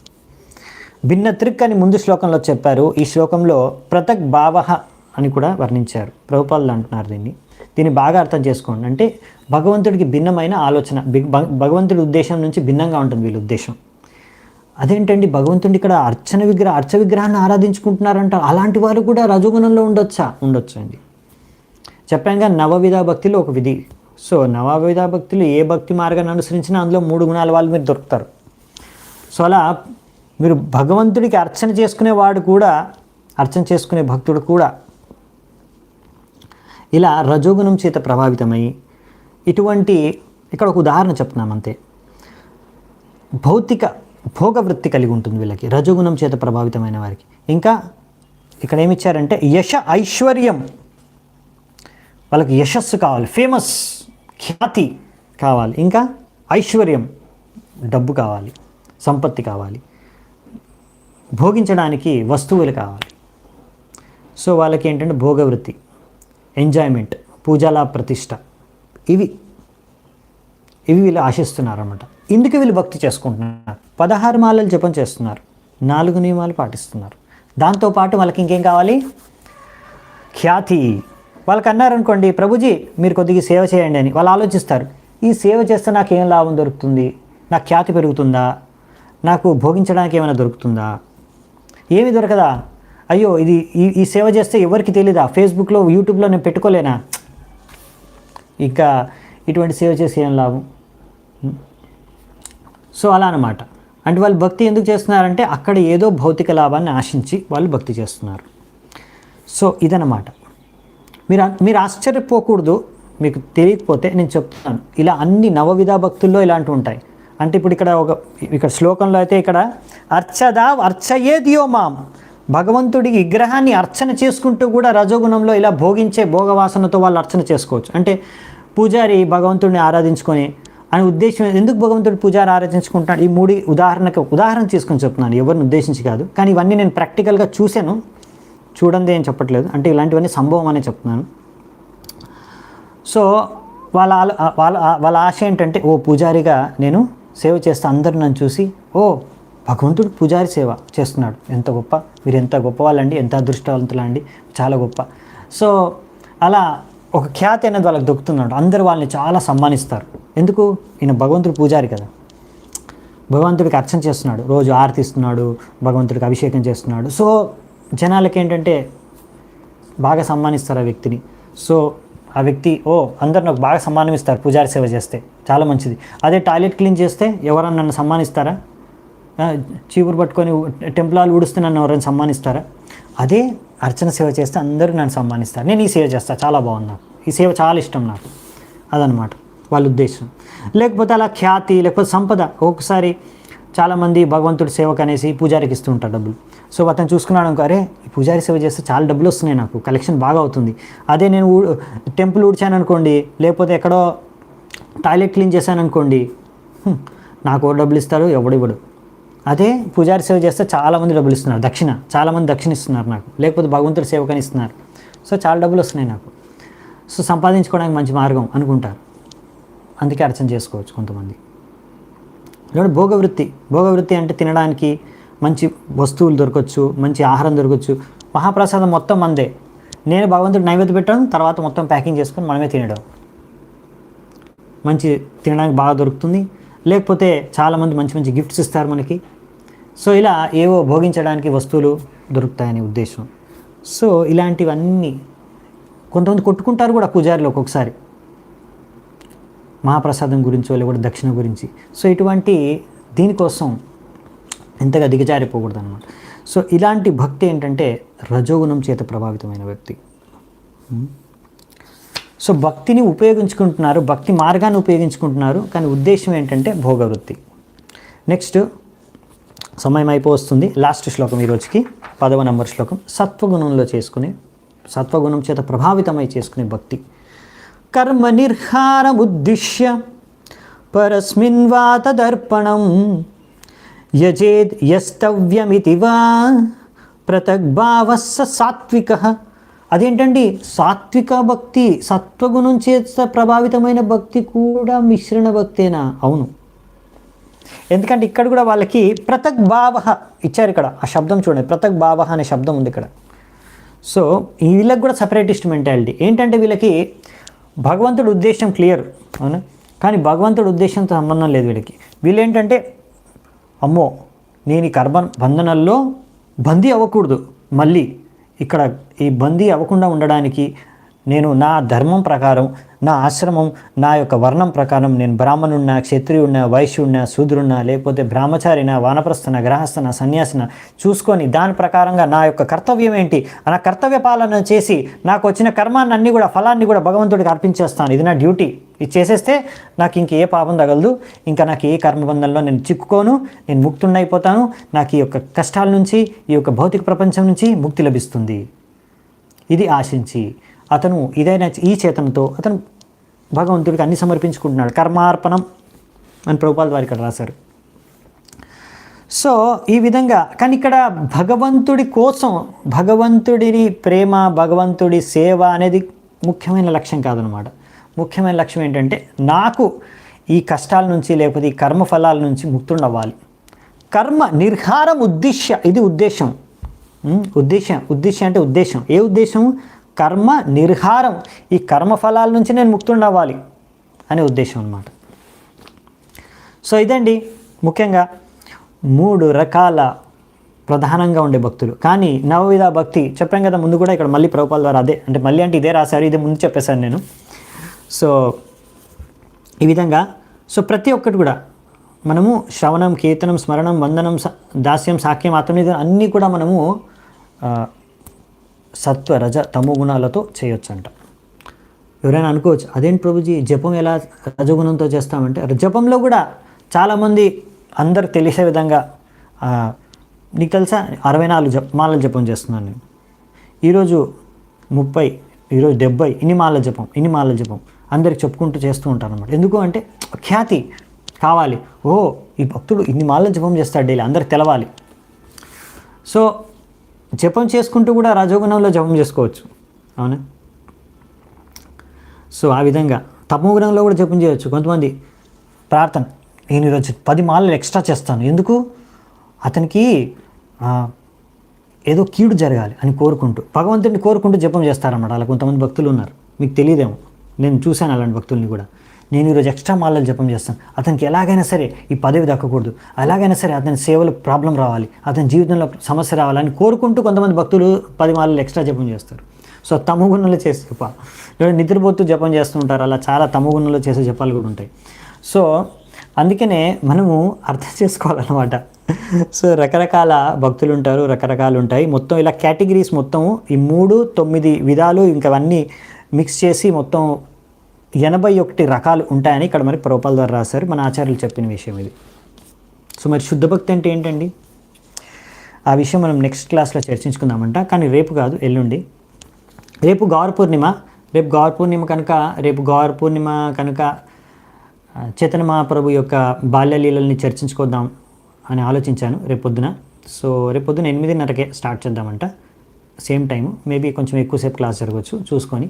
భిన్న త్రిక్ అని ముందు శ్లోకంలో చెప్పారు, ఈ శ్లోకంలో పృథగ్భావ అని కూడా వర్ణించారు. ప్రభుపాదులు అంటున్నారు దీన్ని బాగా అర్థం చేసుకోండి. అంటే భగవంతుడికి భిన్నమైన ఆలోచన, భగవంతుడి ఉద్దేశం నుంచి భిన్నంగా ఉంటుంది వీళ్ళ ఉద్దేశం. అదేంటండి, భగవంతుడి ఇక్కడ అర్చ విగ్రహాన్ని ఆరాధించుకుంటున్నారంట, అలాంటి వారు కూడా రజోగుణంలో ఉండొచ్చు అండి. చెప్పాక నవవిధ భక్తిలో ఒక విధి. సో నవవిధ భక్తులు ఏ భక్తి మార్గాన్ని అనుసరించినా అందులో 3 గుణాల వాళ్ళు మీరు దొరుకుతారు. సో అలా మీరు భగవంతుడికి అర్చన చేసుకునే భక్తుడు కూడా ఇలా రజోగుణం చేత ప్రభావితమై ఇక్కడ ఒక ఉదాహరణ చెప్తున్నాం అంతే. భౌతిక భోగవృత్తి కలిగి ఉంటుంది వీళ్ళకి, రజోగుణం చేత ప్రభావితమైన వారికి. ఇంకా ఇక్కడ ఏమి ఇచ్చారంటే ఐశ్వర్యం, వాళ్ళకి యశస్సు కావాలి, ఫేమస్, ఖ్యాతి కావాలి, ఇంకా ఐశ్వర్యం, డబ్బు కావాలి, సంపత్తి కావాలి, భోగించడానికి వస్తువులు కావాలి. సో వాళ్ళకి ఏంటంటే భోగవృత్తి, ఎంజాయ్మెంట్, పూజల ప్రతిష్ట, ఇవి వీళ్ళు ఆశిస్తున్నారు అన్నమాట. ఇందుకు వీళ్ళు భక్తి చేసుకుంటున్నారు, 16 మాలలు జపం చేస్తున్నారు, 4 నియమాలు పాటిస్తున్నారు. దాంతోపాటు వాళ్ళకి ఇంకేం కావాలి? ఖ్యాతి. వాళ్ళకి అన్నారనుకోండి, ప్రభుజీ మీరు కొద్దిగా సేవ చేయండి అని, వాళ్ళు ఆలోచిస్తారు, ఈ సేవ చేస్తే నాకేం లాభం దొరుకుతుంది, నాకు ఖ్యాతి పెరుగుతుందా, నాకు భోగించడానికి ఏమైనా దొరుకుతుందా? ఏమి దొరకదా? అయ్యో ఇది ఈ సేవ చేస్తే ఎవరికి తెలీదా, ఫేస్బుక్లో యూట్యూబ్లో నేను పెట్టుకోలేనా, ఇంకా ఇటువంటి సేవ చేసి ఏం లాభం? సో అలా అన్నమాట. అంటే వాళ్ళు భక్తి ఎందుకు చేస్తున్నారంటే అక్కడ ఏదో భౌతిక లాభాన్ని ఆశించి వాళ్ళు భక్తి చేస్తున్నారు. సో ఇదన్నమాట. మీరు ఆశ్చర్యపోకూడదు, మీకు తెలియకపోతే నేను చెప్తున్నాను. ఇలా అన్ని నవవిధ భక్తుల్లో ఇలాంటివి ఉంటాయి. అంటే ఇప్పుడు ఇక్కడ శ్లోకంలో అయితే ఇక్కడ అర్చయేద్యో మాం, భగవంతుడి విగ్రహాన్ని అర్చన చేసుకుంటూ కూడా రజోగుణంలో ఇలా భోగించే భోగవాసనతో వాళ్ళు అర్చన చేసుకోవచ్చు. అంటే పూజారి భగవంతుడిని ఆరాధించుకొని అనే ఉద్దేశం, ఎందుకు భగవంతుడు పూజారి ఆరాధించుకుంటాడు, ఈ 3 ఉదాహరణ తీసుకొని చెప్తున్నాను, ఎవరిని ఉద్దేశించి కాదు. కానీ ఇవన్నీ నేను ప్రాక్టికల్గా చూశాను, చూడండి ఏం చెప్పట్లేదు, అంటే ఇలాంటివన్నీ సంభవం అనే చెప్తున్నాను. సో వాళ్ళ ఆశ ఏంటంటే, ఓ పూజారిగా నేను సేవ చేస్తే అందరూ నన్ను చూసి, ఓ భగవంతుడు పూజారి సేవ చేస్తున్నాడు, ఎంత గొప్ప, మీరు ఎంత గొప్పవాళ్ళండి, ఎంత అదృష్టవంతులండి, చాలా గొప్ప. సో అలా ఒక ఖ్యాతి అనేది వాళ్ళకి దొక్కుతున్నాడు, అందరూ వాళ్ళని చాలా సన్మానిస్తారు. ఎందుకు? ఈయన భగవంతుడు పూజారి కదా, భగవంతుడికి అర్చన చేస్తున్నాడు, రోజు ఆరతిస్తున్నాడు, భగవంతుడికి అభిషేకం చేస్తున్నాడు. సో జనాలకి ఏంటంటే బాగా సన్మానిస్తారు ఆ వ్యక్తిని. సో ఆ వ్యక్తి, అందరు నాకు బాగా సన్మానం ఇస్తారు పూజారి సేవ చేస్తే, చాలా మంచిది. అదే టాయిలెట్ క్లీన్ చేస్తే ఎవరన్నా నన్ను సన్మానిస్తారా? చీపురు పట్టుకొని టెంపులాలు ఊడిస్తే నన్ను ఎవరైనా సన్మానిస్తారా? అదే అర్చన సేవ చేస్తే అందరూ నన్ను సన్మానిస్తారు, నేను ఈ సేవ చేస్తాను, చాలా బాగుంది, నాకు ఈ సేవ చాలా ఇష్టం, నాకు అదనమాట వాళ్ళ ఉద్దేశం. లేకపోతే అలా ఖ్యాతి, లేకపోతే సంపద. ఒక్కొక్కసారి చాలామంది భగవంతుడి సేవకు అనేసి పూజారికి ఇస్తూ ఉంటారు డబ్బులు. సో అతను చూసుకున్నాడు అనుకో, అరే ఈ పూజారి సేవ చేస్తే చాలా డబ్బులు వస్తున్నాయి, నాకు కలెక్షన్ బాగా అవుతుంది. అదే నేను టెంపుల్ ఊడ్చాను అనుకోండి, లేకపోతే ఎక్కడో టాయిలెట్ క్లీన్ చేశాను అనుకోండి, నాకు డబ్బులు ఇస్తారు, ఎవడివ్వడు. అదే పూజారి సేవ చేస్తే చాలామంది డబ్బులు ఇస్తున్నారు, చాలామంది దక్షిణ ఇస్తున్నారు నాకు, లేకపోతే భగవంతుడి సేవకని ఇస్తున్నారు. సో చాలా డబ్బులు వస్తున్నాయి నాకు, సో సంపాదించుకోవడానికి మంచి మార్గం అనుకుంటారు, అందుకే అర్చన చేసుకోవచ్చు కొంతమంది. లేకపోతే భోగవృత్తి అంటే తినడానికి మంచి వస్తువులు దొరకవచ్చు, మంచి ఆహారం దొరకవచ్చు, మహాప్రసాదం మొత్తం మందే, నేను భగవంతుడు నైవేద్యం పెట్టడం, తర్వాత మొత్తం ప్యాకింగ్ చేసుకొని మనమే తినడం, మంచి తినడానికి బాగా దొరుకుతుంది. లేకపోతే చాలామంది మంచి మంచి గిఫ్ట్స్ ఇస్తారు మనకి. సో ఇలా ఏవో భోగించడానికి వస్తువులు దొరుకుతాయనే ఉద్దేశం. సో ఇలాంటివన్నీ కొంతమంది కొట్టుకుంటారు కూడా పూజారిలో ఒక్కొక్కసారి, మహాప్రసాదం గురించో లేకపోతే దక్షిణ గురించి. సో ఇటువంటి దీనికోసం ఎంతగా దిగజారిపోకూడదు అన్నమాట. సో ఇలాంటి భక్తి ఏంటంటే రజోగుణం చేత ప్రభావితమైన వ్యక్తి. సో భక్తిని ఉపయోగించుకుంటున్నారు, భక్తి మార్గాన్ని ఉపయోగించుకుంటున్నారు, కానీ ఉద్దేశం ఏంటంటే భోగవృత్తి. నెక్స్ట్ సమయం అయిపోతుంది. లాస్ట్ శ్లోకం ఈరోజుకి 10వ నంబర్ శ్లోకం. సత్వగుణం చేత ప్రభావితమై చేసుకునే భక్తి. కర్మ నిర్హారముద్దిశ్య పరస్మిన్ వా తదర్పణం యజేద్ యస్తవ్యమితి వా పృథగ్భావస్స సాత్వికః. అదేంటండి సాత్విక భక్తి, సత్వగుణం చేత ప్రభావితమైన భక్తి కూడా మిశ్రణ భక్తేనా? అవును. ఎందుకంటే ఇక్కడ కూడా వాళ్ళకి పృథగ్భావ ఇచ్చారు, ఇక్కడ ఆ శబ్దం చూడండి, పృథగ్భావ అనే శబ్దం ఉంది ఇక్కడ. సో వీళ్ళకి కూడా సపరేటిస్ట్ మెంటాలిటీ ఏంటంటే, వీళ్ళకి భగవంతుడి ఉద్దేశం క్లియర్, అవునా, కానీ భగవంతుడి ఉద్దేశంతో సంబంధం లేదు వీళ్ళకి. వీళ్ళేంటంటే, అమ్మో నేను ఈ కర్మ బంధనాల్లో బందీ అవ్వకూడదు, మళ్ళీ ఇక్కడ ఈ బందీ అవ్వకుండా ఉండడానికి నేను నా ధర్మం ప్రకారం, నా ఆశ్రమం, నా యొక్క వర్ణం ప్రకారం నేను బ్రాహ్మణున్నా, క్షత్రియున్నా, వైశ్యున్నా, శూద్రున్నా, లేకపోతే బ్రహ్మచారిన, వానప్రస్థన, గ్రహస్థన, సన్యాసిన చూసుకొని దాని ప్రకారంగా నా యొక్క కర్తవ్యం ఏంటి, నా కర్తవ్య పాలన చేసి నాకు వచ్చిన కర్మాన్ని అన్నీ కూడా, ఫలాన్ని కూడా భగవంతుడికి అర్పించేస్తాను. ఇది నా డ్యూటీ. ఇది చేసేస్తే నాకు ఇంక ఏ పాపం తగలదు, ఇంకా నాకు ఏ కర్మబంధంలో నేను చిక్కుకోను, నేను ముక్తున్నైపోతాను, నాకు ఈ యొక్క కష్టాల నుంచి, ఈ యొక్క భౌతిక ప్రపంచం నుంచి ముక్తి లభిస్తుంది. ఇది ఆశించి అతను ఇదైనా ఈ చేతనతో అతను భగవంతుడికి అన్ని సమర్పించుకుంటున్నాడు. కర్మార్పణం అని ప్రభుపాల్ వారు ఇక్కడ రాశారు. సో ఈ విధంగా, కానీ ఇక్కడ భగవంతుడి కోసం, భగవంతుడిని ప్రేమ, భగవంతుడి సేవ అనేది ముఖ్యమైన లక్ష్యం కాదనమాట. ముఖ్యమైన లక్ష్యం ఏంటంటే నాకు ఈ కష్టాల నుంచి, లేకపోతే ఈ కర్మఫలాల నుంచి ముక్తుడవ్వాలి. కర్మ నిర్హారం ఉద్దేశ్య, ఇది ఉద్దేశం. ఉద్దేశ్యం అంటే ఉద్దేశం. ఏ ఉద్దేశం? కర్మ నిర్హారం, ఈ కర్మఫలాల నుంచి నేను ముక్తుడవ్వాలి అనే ఉద్దేశం అన్నమాట. సో ఇదండి ముఖ్యంగా 3 రకాల ప్రధానంగా ఉండే భక్తులు. కానీ నవవిధ భక్తి చెప్పాం కదా ముందు కూడా, ఇక్కడ మళ్ళీ ప్రభుపాల్ ద్వారా అదే, అంటే మళ్ళీ అంటే ఇదే రాశారు, ఇదే ముందు చెప్పేశాను నేను. సో ఈ విధంగా, సో ప్రతి ఒక్కటి కూడా మనము శ్రవణం, కీర్తనం, స్మరణం, వందనం, దాస్యం, సాఖ్యం, ఆత్మనిధి అన్నీ కూడా మనము సత్వ, రజ, తమో గుణాలతో చేయొచ్చు అంట. ఎవరైనా అనుకోవచ్చు, అదేంటి ప్రభుజీ జపం ఎలా రజగుణంతో చేస్తామంటే, జపంలో కూడా చాలామంది అందరికి తెలిసే విధంగా, నీకు తెలుసా 64 మాలల జపం చేస్తున్నాను నేను, ఈరోజు 30, ఈరోజు 70, ఇన్ని మాలల జపం అందరికి చెప్పుకుంటూ చేస్తూ ఉంటాను అనమాట. ఎందుకు అంటే ఖ్యాతి కావాలి, ఓ ఈ భక్తుడు ఇన్ని మాలల జపం చేస్తాడు డైలీ, అందరికి తెలవాలి. సో జపం చేసుకుంటూ కూడా రజోగుణంలో జపం చేసుకోవచ్చు, అవునా? సో ఆ విధంగా తమోగుణంలో కూడా జపం చేయవచ్చు. కొంతమంది ప్రార్థన, నేను ఈరోజు 10 మాలలు ఎక్స్ట్రా చేస్తాను, ఎందుకు? అతనికి ఏదో కీడు జరగాలి అని కోరుకుంటూ, భగవంతుడిని కోరుకుంటూ జపం చేస్తారన్నమాట. అలా కొంతమంది భక్తులు ఉన్నారు, మీకు తెలియదేమో, నేను చూశాను అలాంటి భక్తుల్ని కూడా. నేను ఈరోజు ఎక్స్ట్రా మాలలు జపం చేస్తాను, అతనికి ఎలాగైనా సరే ఈ పదవి దక్కకూడదు, ఎలాగైనా సరే అతని సేవలో ప్రాబ్లం రావాలి, అతని జీవితంలో సమస్య రావాలని కోరుకుంటూ కొంతమంది భక్తులు 10 మాలలు ఎక్స్ట్రా జపం చేస్తారు. సో తమోగుణంలో చేసే జప, లేదా నిద్రపోతూ జపం చేస్తూ ఉంటారు, అలా చాలా తమోగుణంలో చేసే జపాలు కూడా ఉంటాయి. సో అందుకనే మనము అర్థం చేసుకోవాలన్నమాట. సో రకరకాల భక్తులు ఉంటారు, రకరకాలు ఉంటాయి. మొత్తం ఇలా కేటగిరీస్ మొత్తం ఈ 3, 9 విధాలు ఇంకా అవన్నీ మిక్స్ చేసి మొత్తం 81 రకాలు ఉంటాయని ఇక్కడ మరి ప్రభుపాల్ ద్వారా రాశారు. మన ఆచార్యులు చెప్పిన విషయం ఇది. సో మరి శుద్ధ భక్తి అంటే ఏంటండి? ఆ విషయం మనం నెక్స్ట్ క్లాస్లో చర్చించుకుందామంట. కానీ రేపు కాదు, ఎల్లుండి. రేపు గౌర పూర్ణిమ. రేపు గౌర పూర్ణిమ కనుక చైతన్య మహాప్రభు యొక్క బాల్యలీలల్ని చర్చించుకోద్దాం అని ఆలోచించాను రేపొద్దున. సో రేపొద్దున 8:30కే స్టార్ట్ చేద్దామంట, సేమ్ టైము. మేబీ కొంచెం ఎక్కువసేపు క్లాస్ జరగవచ్చు, చూసుకొని.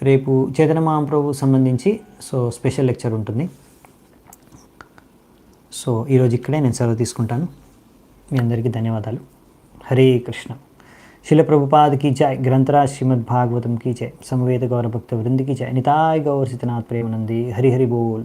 రేపు చైతన్య మహాప్రభు సంబంధించి సో స్పెషల్ లెక్చర్ ఉంటుంది. సో ఈరోజు ఇక్కడే నేను సెలవు తీసుకుంటాను. మీ అందరికీ ధన్యవాదాలు. హరే కృష్ణ. శిల ప్రభుపాద్ की जय, ग्रंथराज श्रीमद् भागवतम की जय, समवेत गौर भक्त वृंद की जय, निताय गौर सितनाथ प्रेमानंदी. हरि हरि बोल.